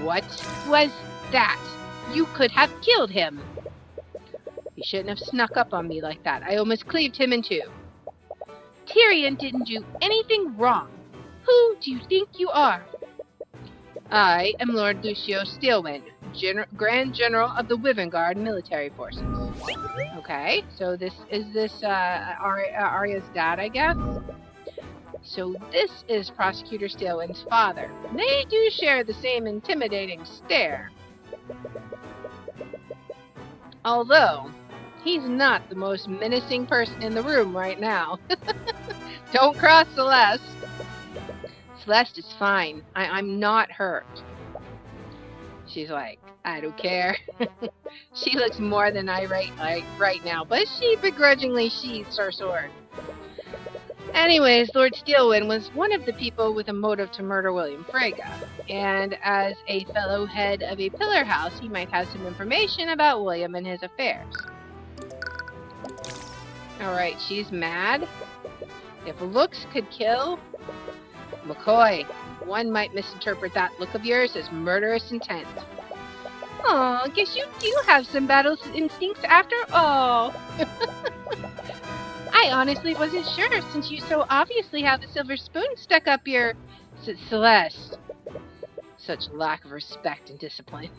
What was that? You could have killed him. You shouldn't have snuck up on me like that. I almost cleaved him in two. Tyrion didn't do anything wrong. Who do you think you are? I am Lord Lucio Steelwind, Grand General of the Wyvern Guard military forces. Okay, so this is Arya's dad, I guess? So this is Prosecutor Steelwind's father. They do share the same intimidating stare. Although, he's not the most menacing person in the room right now. Don't cross Celeste. Celeste is fine. I'm not hurt. She's like, I don't care. She looks more than irate right now, but she begrudgingly sheathes her sword. Anyways, Lord Steelwind was one of the people with a motive to murder William Frege, and as a fellow head of a pillar house, he might have some information about William and his affairs. Alright, she's mad. If looks could kill, McCoy, one might misinterpret that look of yours as murderous intent. Aw, guess you do have some battle instincts after all. I honestly wasn't sure, since you so obviously have the silver spoon stuck up your... Celeste. Such lack of respect and discipline.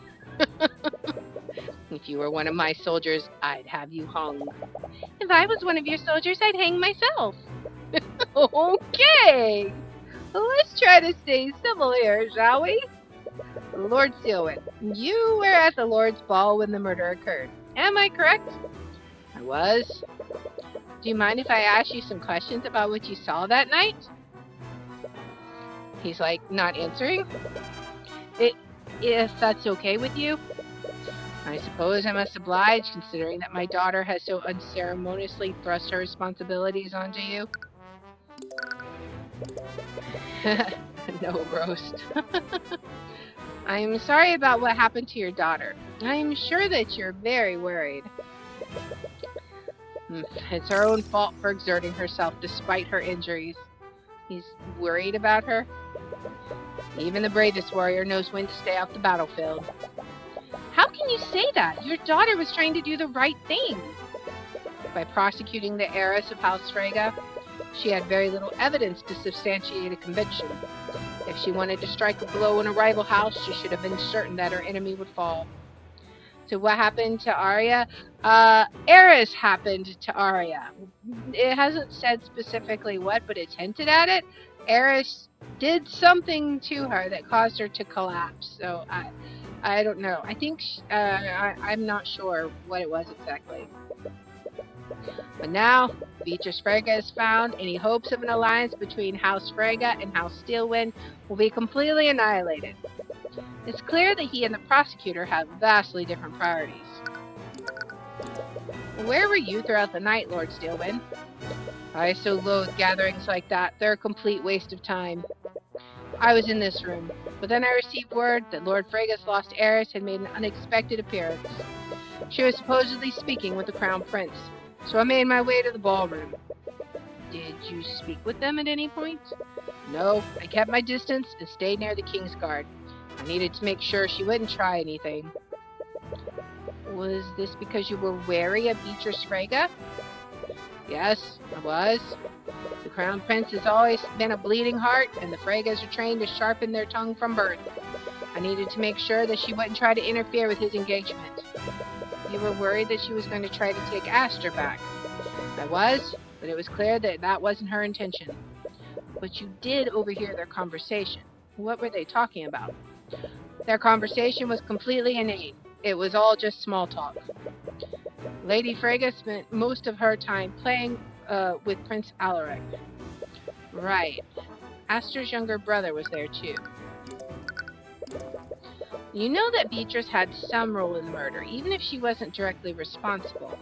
If you were one of my soldiers, I'd have you hung. If I was one of your soldiers, I'd hang myself. Okay. Let's try to stay civil here, shall we? Lord Steelwind, you were at the Lord's ball when the murder occurred. Am I correct? I was. Do you mind if I ask you some questions about what you saw that night? He's like, not answering. If that's okay with you. I suppose I must oblige, considering that my daughter has so unceremoniously thrust her responsibilities onto you. No roast. I'm sorry about what happened to your daughter. I'm sure that you're very worried. It's her own fault for exerting herself despite her injuries. He's worried about her. Even the bravest warrior knows when to stay off the battlefield. How can you say that? Your daughter was trying to do the right thing. By prosecuting the heiress of House Frege, she had very little evidence to substantiate a conviction. If she wanted to strike a blow in a rival house, she should have been certain that her enemy would fall. So what happened to Arya? Eris happened to Arya. It hasn't said specifically what, but it's hinted at it. Eris did something to her that caused her to collapse. So I don't know. I think I'm not sure what it was exactly. But now, Beatrice Frege is found. Any hopes of an alliance between House Frege and House Steelwind will be completely annihilated. It's clear that he and the prosecutor have vastly different priorities. Where were you throughout the night, Lord Steelwind? I so loathe gatherings like that. They're a complete waste of time. I was in this room, but then I received word that Lord Frega's lost heiress had made an unexpected appearance. She was supposedly speaking with the Crown Prince, so I made my way to the ballroom. Did you speak with them at any point? No, I kept my distance and stayed near the King's Guard. I needed to make sure she wouldn't try anything. Was this because you were wary of Beatrice Frega? Yes, I was. The Crown Prince has always been a bleeding heart, and the Fregas are trained to sharpen their tongue from birth. I needed to make sure that she wouldn't try to interfere with his engagement. You were worried that she was going to try to take Aster back. I was, but it was clear that that wasn't her intention. But you did overhear their conversation. What were they talking about? Their conversation was completely inane. It was all just small talk. Lady Frega spent most of her time playing with Prince Alaric. Right. Aster's younger brother was there too. You know that Beatrice had some role in the murder, even if she wasn't directly responsible.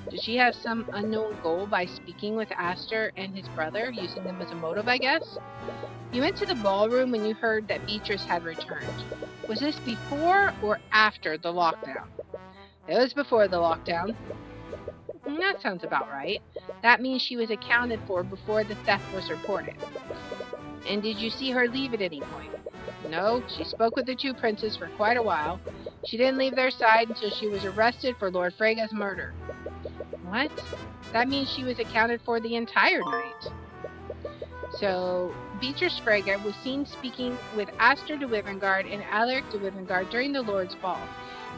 Did she have some unknown goal by speaking with Aster and his brother, using them as a motive, I guess? You went to the ballroom when you heard that Beatrice had returned. Was this before or after the lockdown? It was before the lockdown. That sounds about right. That means she was accounted for before the theft was reported. And did you see her leave at any point? No, she spoke with the two princes for quite a while. She didn't leave their side until she was arrested for Lord Frega's murder. What? That means she was accounted for the entire night. So, Beatrice Frega was seen speaking with Aster de Wivengard and Alaric de Wivengard during the Lord's Ball.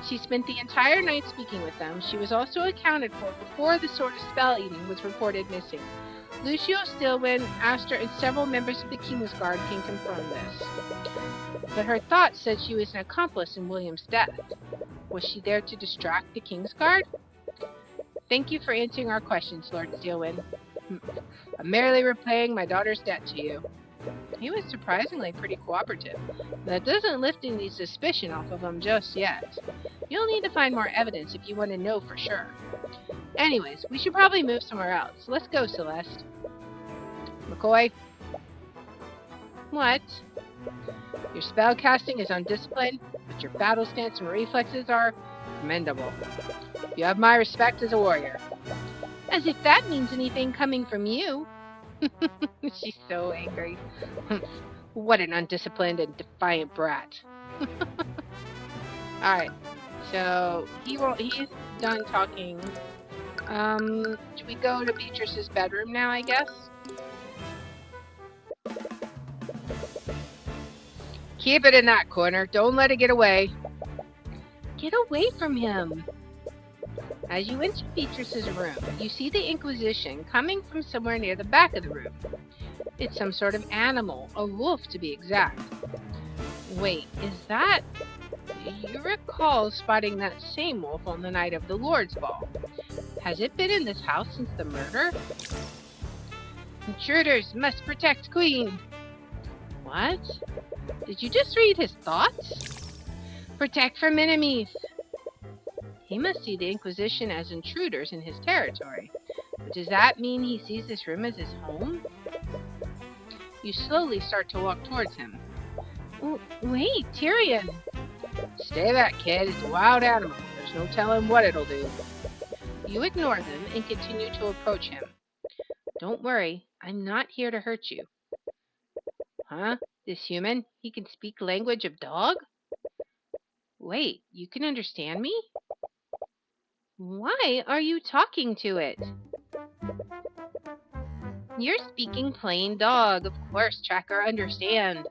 She spent the entire night speaking with them. She was also accounted for before the Sword of Spell Eating was reported missing. Lucio Steelwind, Aster, and several members of the King's Guard can confirm this. But her thoughts said she was an accomplice in William's death. Was she there to distract the King's Guard? Thank you for answering our questions, Lord Steelwind. I'm merely repaying my daughter's debt to you. He was surprisingly pretty cooperative. That doesn't lift any suspicion off of him just yet. You'll need to find more evidence if you want to know for sure. Anyways, we should probably move somewhere else. Let's go, Celeste. McCoy? What? Your spell casting is undisciplined, but your battle stance and reflexes are commendable. You have my respect as a warrior. As if that means anything coming from you. She's so angry. What an undisciplined and defiant brat. Alright, so he's done talking. Should we go to Beatrice's bedroom now, I guess? Keep it in that corner. Don't let it get away. Get away from him. As you enter Beatrice's room, you see the Inquisition coming from somewhere near the back of the room. It's some sort of animal, a wolf to be exact. Wait, is that... You recall spotting that same wolf on the night of the Lord's Ball. Has it been in this house since the murder? Intruders must protect Queen. What? Did you just read his thoughts? Protect from enemies. He must see the Inquisition as intruders in his territory. But does that mean he sees this room as his home? You slowly start to walk towards him. Wait, Tyrion! Stay back, kid. It's a wild animal. There's no telling what it'll do. You ignore them and continue to approach him. Don't worry, I'm not here to hurt you. Huh? This human? He can speak language of dog? Wait, you can understand me? Why are you talking to it? You're speaking plain dog. Of course, Tracker, understand.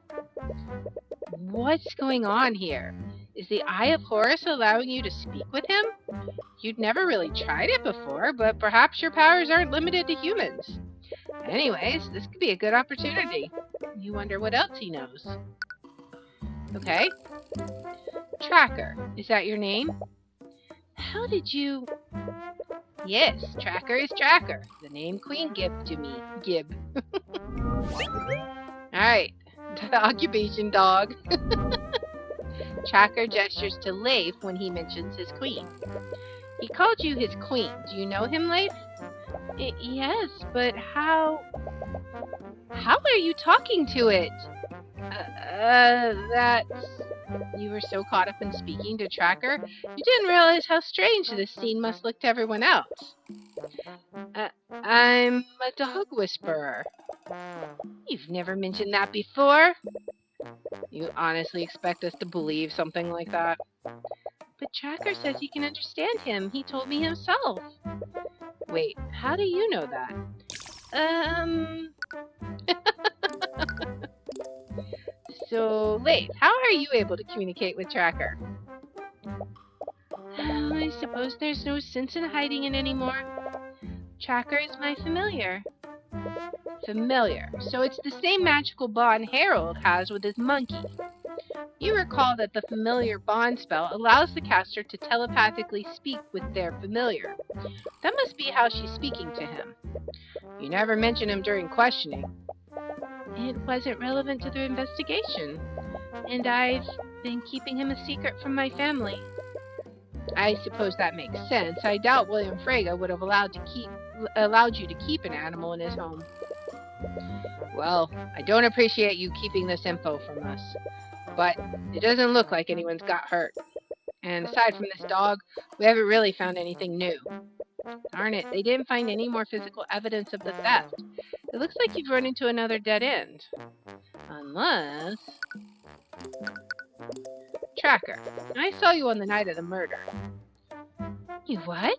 What's going on here? Is the Eye of Horus allowing you to speak with him? You'd never really tried it before, but perhaps your powers aren't limited to humans. Anyways, this could be a good opportunity. You wonder what else he knows. Okay. Tracker, is that your name? How did you... Yes, Tracker is Tracker. The name Queen gave to me. Gib. Alright. The occupation dog. Tracker gestures to Leif when he mentions his queen. He called you his queen. Do you know him, Leif? Yes, but how... How are you talking to it? That's... You were so caught up in speaking to Tracker, you didn't realize how strange this scene must look to everyone else. I'm a dog whisperer. You've never mentioned that before. You honestly expect us to believe something like that? But Tracker says he can understand him. He told me himself. Wait, how do you know that? So, Leif, how are you able to communicate with Tracker? I suppose there's no sense in hiding it anymore. Tracker is my familiar. Familiar. So it's the same magical bond Harold has with his monkey. You recall that the familiar bond spell allows the caster to telepathically speak with their familiar. That must be how she's speaking to him. You never mention him during questioning. It wasn't relevant to the investigation, and I've been keeping him a secret from my family. I suppose that makes sense. I doubt William Frege would have allowed you to keep an animal in his home. Well, I don't appreciate you keeping this info from us, but it doesn't look like anyone's got hurt. And aside from this dog, we haven't really found anything new. Darn it, they didn't find any more physical evidence of the theft. It looks like you've run into another dead end. Unless... Tracker, I saw you on the night of the murder. You what?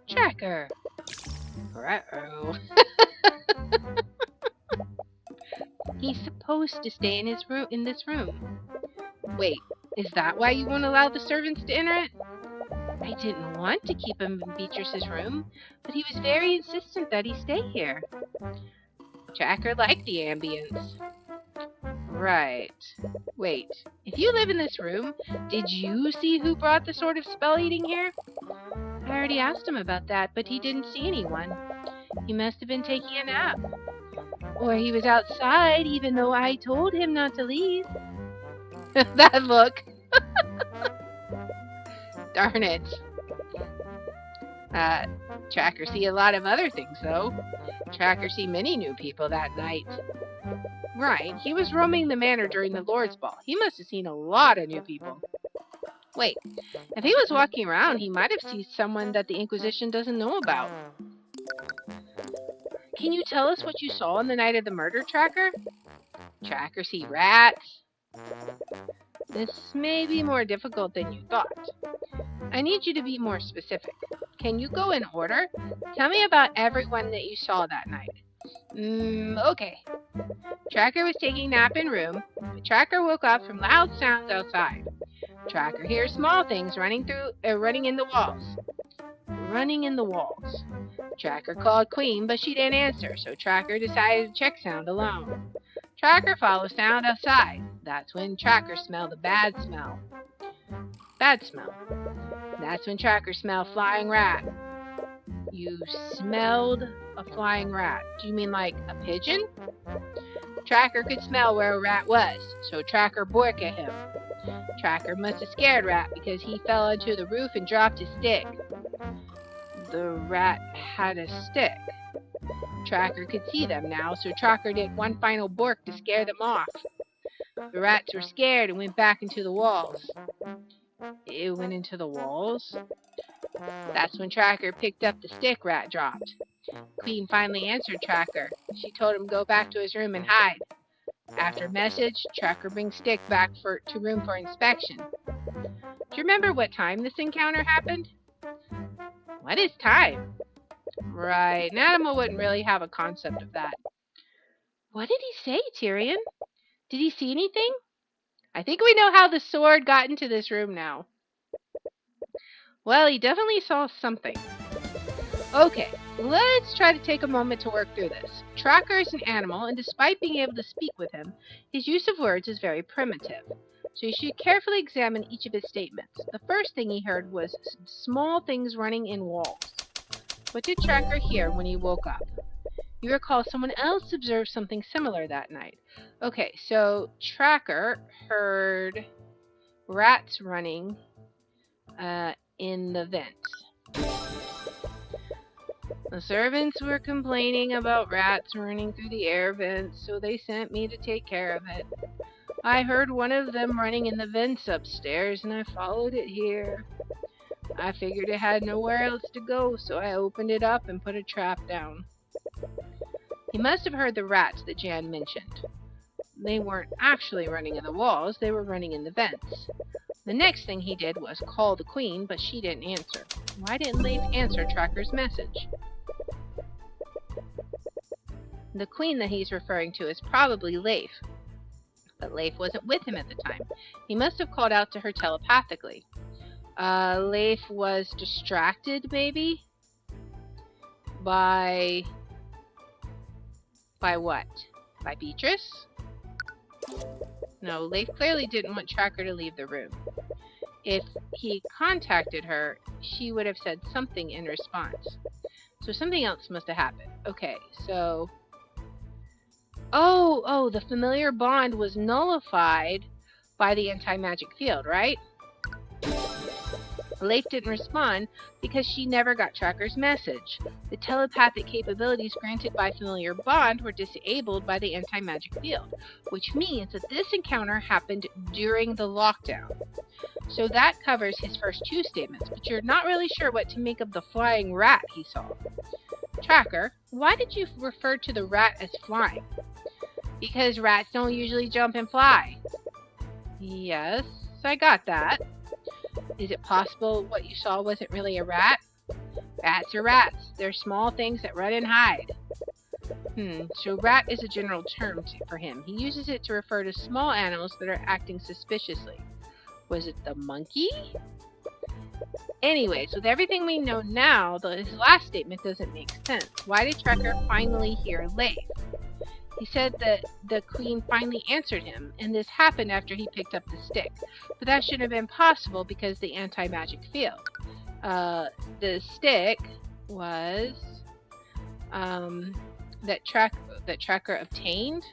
Tracker. Uh-oh. He's supposed to stay in this room. Wait, is that why you won't allow the servants to enter it? I didn't want to keep him in Beatrice's room, but he was very insistent that he stay here. Tracker liked the ambience. Right. Wait, if you live in this room, did you see who brought the sword of spell eating here? I already asked him about that, but he didn't see anyone. He must have been taking a nap. Or he was outside, even though I told him not to leave. That look. Darn it. Tracker see a lot of other things, though. Tracker see many new people that night. Right, he was roaming the manor during the Lord's Ball. He must have seen a lot of new people. Wait, if he was walking around, he might have seen someone that the Inquisition doesn't know about. Can you tell us what you saw on the night of the murder, Tracker? Tracker see rats. This may be more difficult than you thought. I need you to be more specific. Can you go in order? Tell me about everyone that you saw that night. Okay. Tracker was taking a nap in room. Tracker woke up from loud sounds outside. Tracker hears small things running in the walls. Running in the walls. Tracker called Queen, but she didn't answer, so Tracker decided to check sound alone. Tracker follows sound outside. That's when Tracker smelled a bad smell. Bad smell. That's when Tracker smelled flying rat. You smelled a flying rat. Do you mean like a pigeon? Tracker could smell where a rat was, so Tracker barked at him. Tracker must have scared Rat because he fell onto the roof and dropped his stick. The rat had a stick. Tracker could see them now, so Tracker did one final bark to scare them off. The rats were scared and went back into the walls. It went into the walls? That's when Tracker picked up the stick Rat dropped. Queen finally answered Tracker. She told him to go back to his room and hide. After message, Tracker brings stick back to room for inspection. Do you remember what time this encounter happened? What is time? Right, an animal wouldn't really have a concept of that. What did he say, Tyrion? Did he see anything? I think we know how the sword got into this room now. Well, he definitely saw something. Okay, let's try to take a moment to work through this. Tracker is an animal, and despite being able to speak with him, his use of words is very primitive. So you should carefully examine each of his statements. The first thing he heard was small things running in walls. What did Tracker hear when he woke up? You recall someone else observed something similar that night. Okay, so Tracker heard rats running in the vents. The servants were complaining about rats running through the air vents, so they sent me to take care of it. I heard one of them running in the vents upstairs, and I followed it here. I figured it had nowhere else to go, so I opened it up and put a trap down. He must have heard the rats that Jan mentioned. They weren't actually running in the walls, they were running in the vents. The next thing he did was call the Queen, but she didn't answer. Why didn't Leif answer Tracker's message? The Queen that he's referring to is probably Leif. But Leif wasn't with him at the time. He must have called out to her telepathically. Leif was distracted, maybe? By what? By Beatrice? No, Leif clearly didn't want Tracker to leave the room. If he contacted her, she would have said something in response. So something else must have happened. Okay, so... Oh, the familiar bond was nullified by the anti-magic field, right? Leif didn't respond because she never got Tracker's message. The telepathic capabilities granted by familiar bond were disabled by the anti-magic field, which means that this encounter happened during the lockdown. So that covers his first two statements, but you're not really sure what to make of the flying rat he saw. Tracker, why did you refer to the rat as flying? Because rats don't usually jump and fly. Yes, I got that. Is it possible what you saw wasn't really a rat? Rats are rats. They're small things that run and hide. So rat is a general term for him. He uses it to refer to small animals that are acting suspiciously. Was it the monkey? Anyways, with everything we know now, his last statement doesn't make sense. Why did Tracker finally hear Leif? He said that the Queen finally answered him, and this happened after he picked up the stick. But that shouldn't have been possible because the anti-magic field. The stick was that Tracker obtained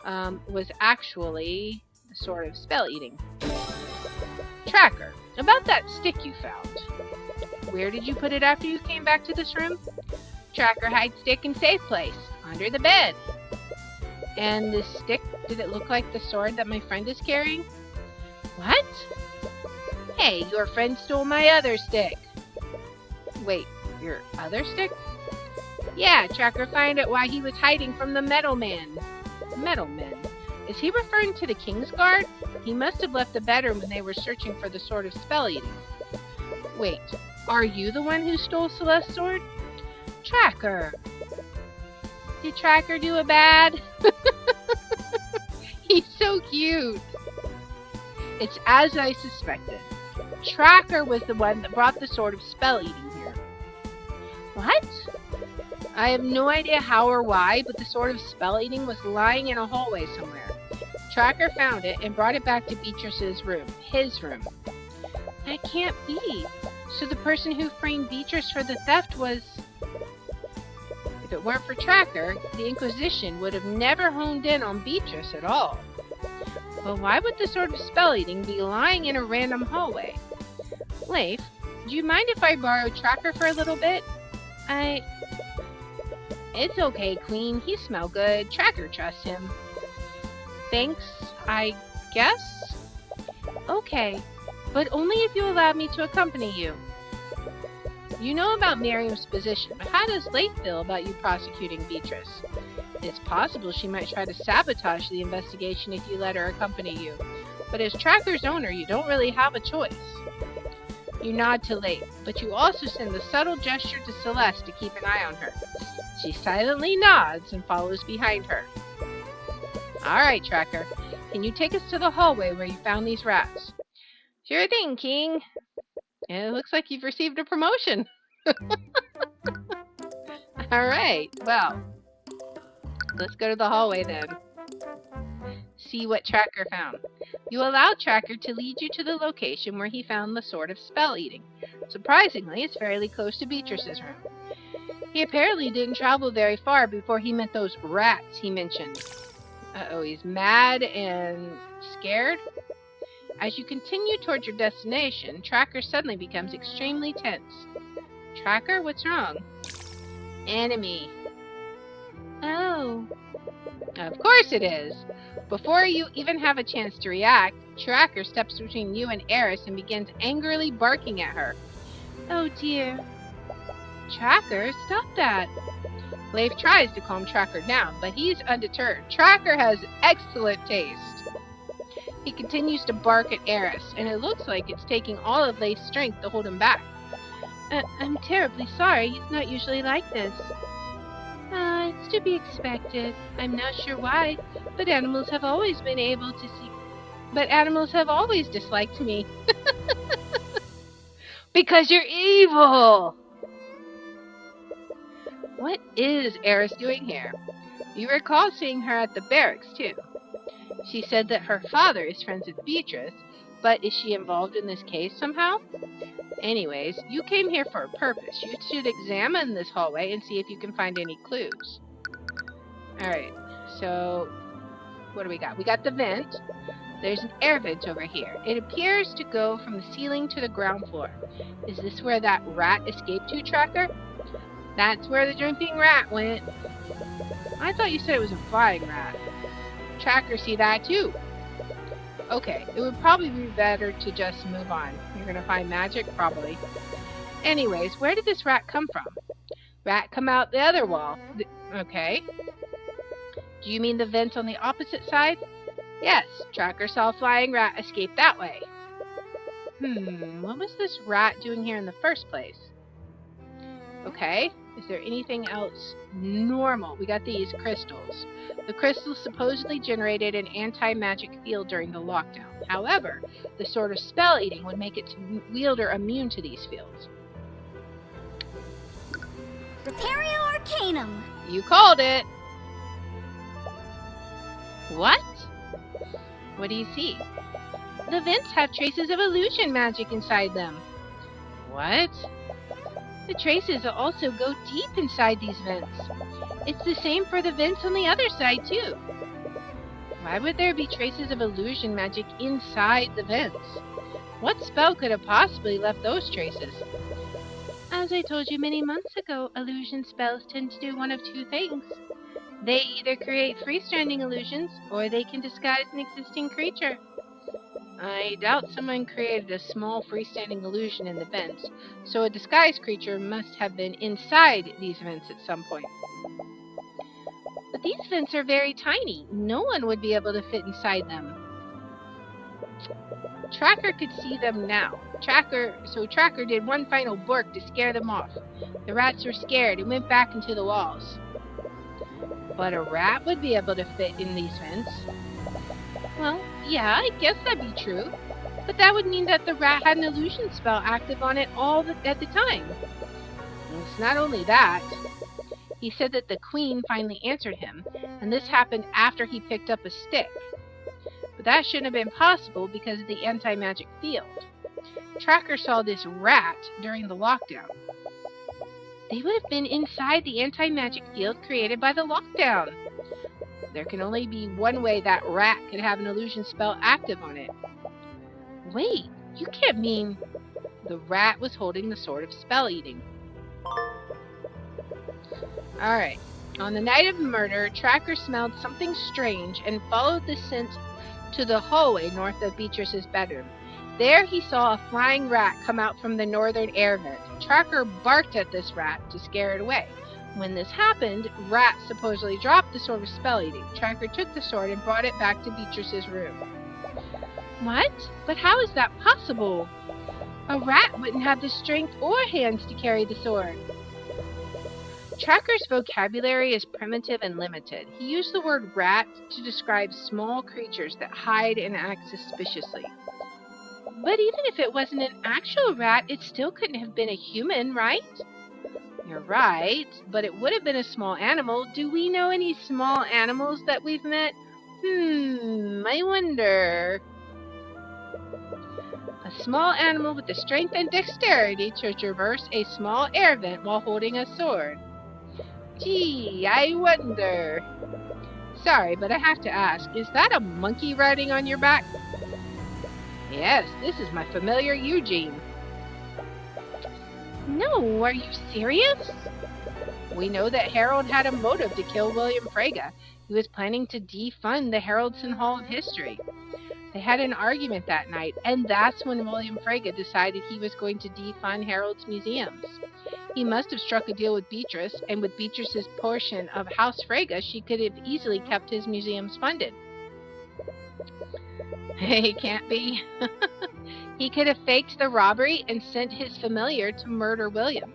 was actually the sword of spell eating. Tracker, about that stick you found. Where did you put it after you came back to this room? Tracker hides stick in safe place, under the bed. And this stick, did it look like the sword that my friend is carrying? What? Hey, your friend stole my other stick. Wait, your other stick? Yeah, Tracker found it while he was hiding from the Metal Man. Metal Man? Is he referring to the King's Guard? He must have left the bedroom when they were searching for the sword of spell eating. Wait, are you the one who stole Celeste's sword? Tracker. Did Tracker do a bad? He's so cute. It's as I suspected. Tracker was the one that brought the sword of spell eating here. What? I have no idea how or why, but the sword of spell eating was lying in a hallway somewhere. Tracker found it and brought it back to Beatrice's room. His room. That can't be. So the person who framed Beatrice for the theft was... If it weren't for Tracker, the Inquisition would have never honed in on Beatrice at all. Well, why would the sword of spell eating be lying in a random hallway? Leif, do you mind if I borrow Tracker for a little bit? It's okay, Queen. He smells good. Tracker trusts him. Thanks, I guess? Okay, but only if you allow me to accompany you. You know about Miriam's position, but how does Leif feel about you prosecuting Beatrice? It's possible she might try to sabotage the investigation if you let her accompany you. But as Tracker's owner, you don't really have a choice. You nod to Leif, but you also send a subtle gesture to Celeste to keep an eye on her. She silently nods and follows behind her. Alright, Tracker. Can you take us to the hallway where you found these rats? Sure thing, King. It looks like you've received a promotion. Alright, well. Let's go to the hallway then. See what Tracker found. You allow Tracker to lead you to the location where he found the sword of spell eating. Surprisingly, it's fairly close to Beatrice's room. He apparently didn't travel very far before he met those rats he mentioned. Uh-oh, he's mad and scared. As you continue towards your destination, Tracker suddenly becomes extremely tense. Tracker, what's wrong? Enemy. Oh. Of course it is. Before you even have a chance to react, Tracker steps between you and Eris and begins angrily barking at her. Oh dear. Tracker, stop that. Leif tries to calm Tracker down, but he's undeterred. Tracker has excellent taste. He continues to bark at Eris, and it looks like it's taking all of Leif's strength to hold him back. I'm terribly sorry. He's not usually like this. It's to be expected. I'm not sure why, but animals have always been able to see. But animals have always disliked me. Because you're evil! What is Eris doing here? You recall seeing her at the barracks, too. She said that her father is friends with Beatrice, but is she involved in this case somehow? Anyways, you came here for a purpose. You should examine this hallway and see if you can find any clues. Alright, so what do we got? We got the vent. There's an air vent over here. It appears to go from the ceiling to the ground floor. Is this where that rat escaped to, Tracker? That's where the jumping rat went. I thought you said it was a flying rat. Tracker, see that too? Okay, it would probably be better to just move on. You're gonna find magic? Probably. Anyways, where did this rat come from? Rat come out the other wall. Okay. Do you mean the vent on the opposite side? Yes, Tracker saw a flying rat escape that way. What was this rat doing here in the first place? Okay, is there anything else normal? We got these crystals. The crystals supposedly generated an anti-magic field during the lockdown. However, the sort of spell eating would make its wielder immune to these fields. Repario Arcanum! You called it! What? What do you see? The vents have traces of illusion magic inside them. What? The traces also go deep inside these vents. It's the same for the vents on the other side, too. Why would there be traces of illusion magic inside the vents? What spell could have possibly left those traces? As I told you many months ago, illusion spells tend to do one of two things. They either create freestanding illusions, or they can disguise an existing creature. I doubt someone created a small freestanding illusion in the vents, so a disguised creature must have been inside these vents at some point. But these vents are very tiny. No one would be able to fit inside them. Tracker could see them now. Tracker did one final bark to scare them off. The rats were scared and went back into the walls. But a rat would be able to fit in these vents. Well, yeah, I guess that'd be true. But that would mean that the rat had an illusion spell active on it at the time. It's not only that. He said that the queen finally answered him, and this happened after he picked up a stick. But that shouldn't have been possible because of the anti-magic field. Tracker saw this rat during the lockdown. They would have been inside the anti-magic field created by the lockdown. There can only be one way that rat could have an illusion spell active on it. Wait, you can't mean... The rat was holding the sword of spell eating. Alright, on the night of the murder, Tracker smelled something strange and followed the scent to the hallway north of Beatrice's bedroom. There he saw a flying rat come out from the northern air vent. Tracker barked at this rat to scare it away. When this happened, Rat supposedly dropped the sword of spell eating. Tracker took the sword and brought it back to Beatrice's room. What? But how is that possible? A rat wouldn't have the strength or hands to carry the sword. Tracker's vocabulary is primitive and limited. He used the word rat to describe small creatures that hide and act suspiciously. But even if it wasn't an actual rat, it still couldn't have been a human, right? You're right, but it would have been a small animal. Do we know any small animals that we've met? I wonder. A small animal with the strength and dexterity to traverse a small air vent while holding a sword. Gee, I wonder. Sorry, but I have to ask, is that a monkey riding on your back? Yes, this is my familiar Eugene. No, are you serious? We know that Harold had a motive to kill William Frege. He was planning to defund the Haraldson Hall of History. They had an argument that night, and that's when William Frege decided he was going to defund Harold's museums. He must have struck a deal with Beatrice, and with Beatrice's portion of House Frege, she could have easily kept his museums funded. He can't be. He could have faked the robbery and sent his familiar to murder William.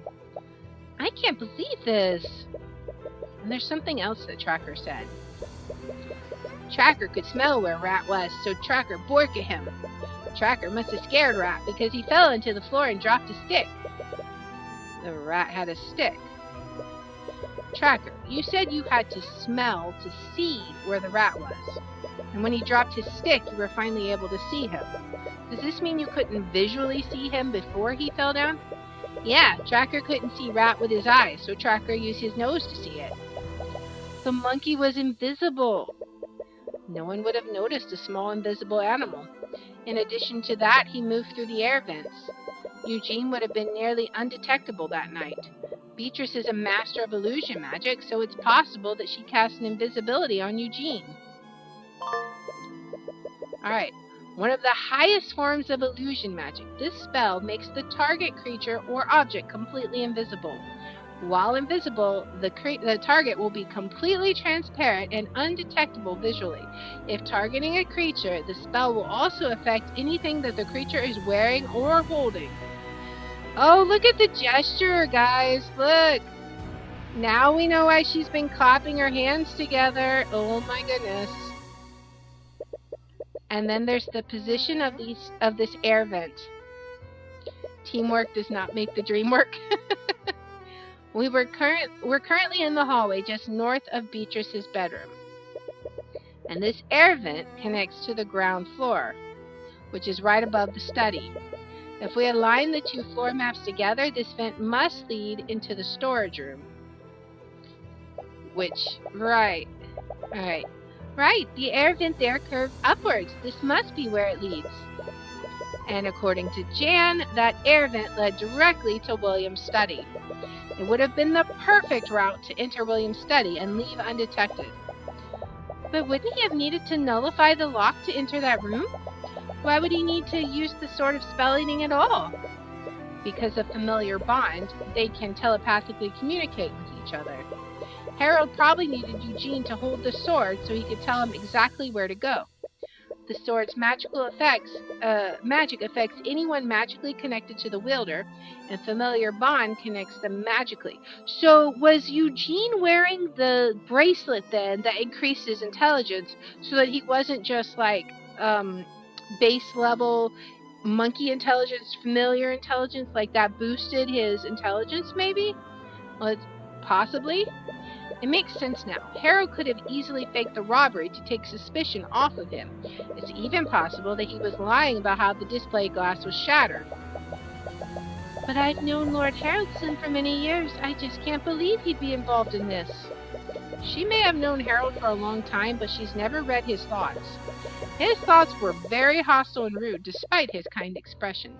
I can't believe this. And there's something else that Tracker said. Tracker could smell where Rat was, so Tracker borked at him. Tracker must have scared Rat because he fell into the floor and dropped a stick. The rat had a stick. Tracker, you said you had to smell to see where the rat was. And when he dropped his stick, you were finally able to see him. Does this mean you couldn't visually see him before he fell down? Yeah, Tracker couldn't see Rat with his eyes, so Tracker used his nose to see it. The monkey was invisible. No one would have noticed a small invisible animal. In addition to that, he moved through the air vents. Eugene would have been nearly undetectable that night. Beatrice is a master of illusion magic, so it's possible that she cast an invisibility on Eugene. Alright, one of the highest forms of illusion magic. This spell makes the target creature or object completely invisible. While invisible, the target will be completely transparent and undetectable visually. If targeting a creature, the spell will also affect anything that the creature is wearing or holding. Oh, look at the gesture, guys. Look. Now we know why she's been clapping her hands together. Oh my goodness. And then there's the position of this air vent. Teamwork does not make the dream work. We're currently in the hallway just north of Beatrice's bedroom. And this air vent connects to the ground floor, which is right above the study. If we align the two floor maps together, this vent must lead into the storage room. Right, the air vent there curves upwards. This must be where it leads. And according to Jan, that air vent led directly to William's study. It would have been the perfect route to enter William's study and leave undetected. But wouldn't he have needed to nullify the lock to enter that room? Why would he need to use the Sword of Spelling at all? Because of familiar bond, they can telepathically communicate with each other. Harold probably needed Eugene to hold the sword so he could tell him exactly where to go. The sword's magic affects anyone magically connected to the wielder, and familiar bond connects them magically. So was Eugene wearing the bracelet then that increased his intelligence so that he wasn't just like base level monkey intelligence, familiar intelligence, like that boosted his intelligence maybe? Well, it's possibly. It makes sense now. Harold could have easily faked the robbery to take suspicion off of him. It's even possible that he was lying about how the display glass was shattered. But I've known Lord Haraldson for many years. I just can't believe he'd be involved in this. She may have known Harold for a long time, but she's never read his thoughts. His thoughts were very hostile and rude, despite his kind expression.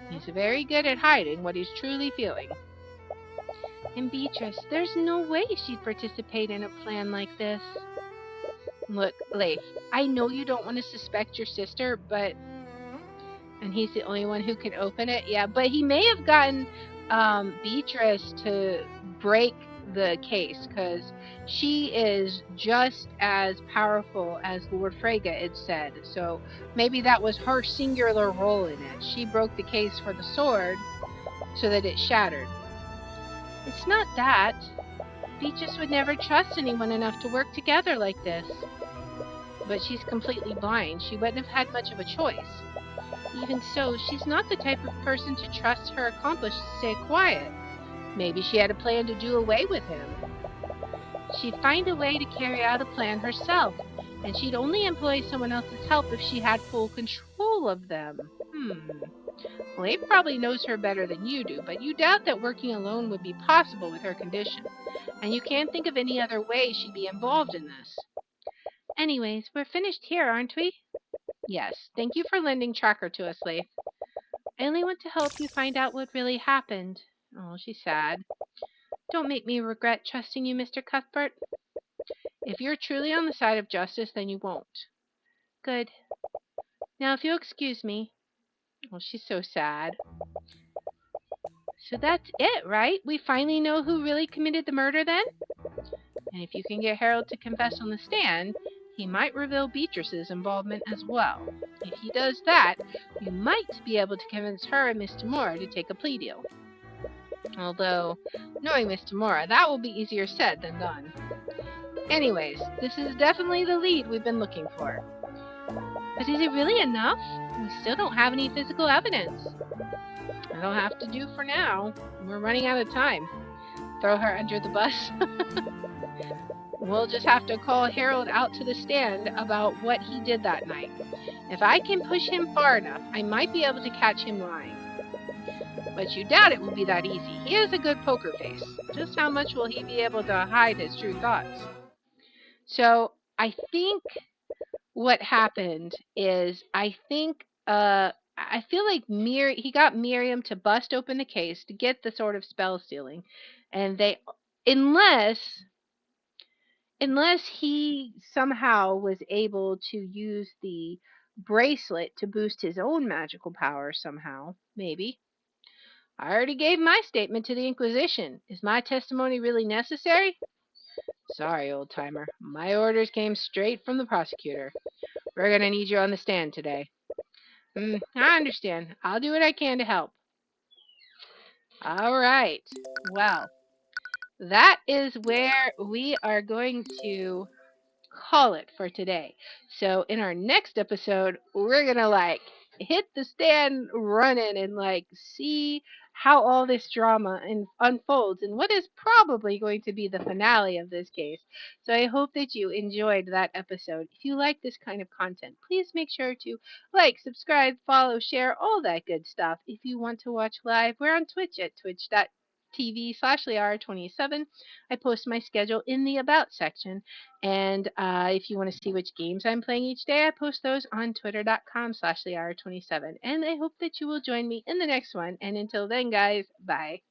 He's very good at hiding what he's truly feeling. And Beatrice, there's no way she'd participate in a plan like this. Look, Leif, I know you don't want to suspect your sister, but... And he's the only one who can open it? Yeah, but he may have gotten Beatrice to break the case, because she is just as powerful as Lord Frege had said. So maybe that was her singular role in it. She broke the case for the sword so that it shattered. It's not that. Beatrice would never trust anyone enough to work together like this. But she's completely blind. She wouldn't have had much of a choice. Even so, she's not the type of person to trust her accomplice to stay quiet. Maybe she had a plan to do away with him. She'd find a way to carry out a plan herself, and she'd only employ someone else's help if she had full control of them. Leif probably knows her better than you do, but you doubt that working alone would be possible with her condition. And you can't think of any other way she'd be involved in this. Anyways, we're finished here, aren't we? Yes, thank you for lending Tracker to us, Leif. I only want to help you find out what really happened. Oh, she's sad. Don't make me regret trusting you, Mr. Cuthbert. If you're truly on the side of justice, then you won't. Good. Now, if you'll excuse me. Oh, she's so sad. So that's it, right? We finally know who really committed the murder then? And if you can get Harold to confess on the stand, he might reveal Beatrice's involvement as well. If he does that, you might be able to convince her and Miss Tamora to take a plea deal. Although, knowing Miss Tamora, that will be easier said than done. Anyways, this is definitely the lead we've been looking for. But is it really enough? We still don't have any physical evidence. That'll have to do for now. We're running out of time. Throw her under the bus. We'll just have to call Harold out to the stand about what he did that night. If I can push him far enough, I might be able to catch him lying. But you doubt it will be that easy. He has a good poker face. Just how much will he be able to hide his true thoughts? So I think what happened is I feel like he got Miriam to bust open the case to get the sort of spell stealing, and they unless he somehow was able to use the bracelet to boost his own magical power somehow, maybe. I already gave my statement to the Inquisition. Is my testimony really necessary? Sorry, old timer. My orders came straight from the prosecutor. We're gonna need you on the stand today. I understand. I'll do what I can to help. All right. Well, that is where we are going to call it for today. So in our next episode, we're gonna hit the stand running and see how all this drama unfolds and what is probably going to be the finale of this case. So I hope that you enjoyed that episode. If you like this kind of content, please make sure to like, subscribe, follow, share, all that good stuff. If you want to watch live, we're on Twitch at twitch.tv/Liara27. I post my schedule in the About section. And if you want to see which games I'm playing each day, I post those on twitter.com/Liara27. And I hope that you will join me in the next one. And until then, guys, bye.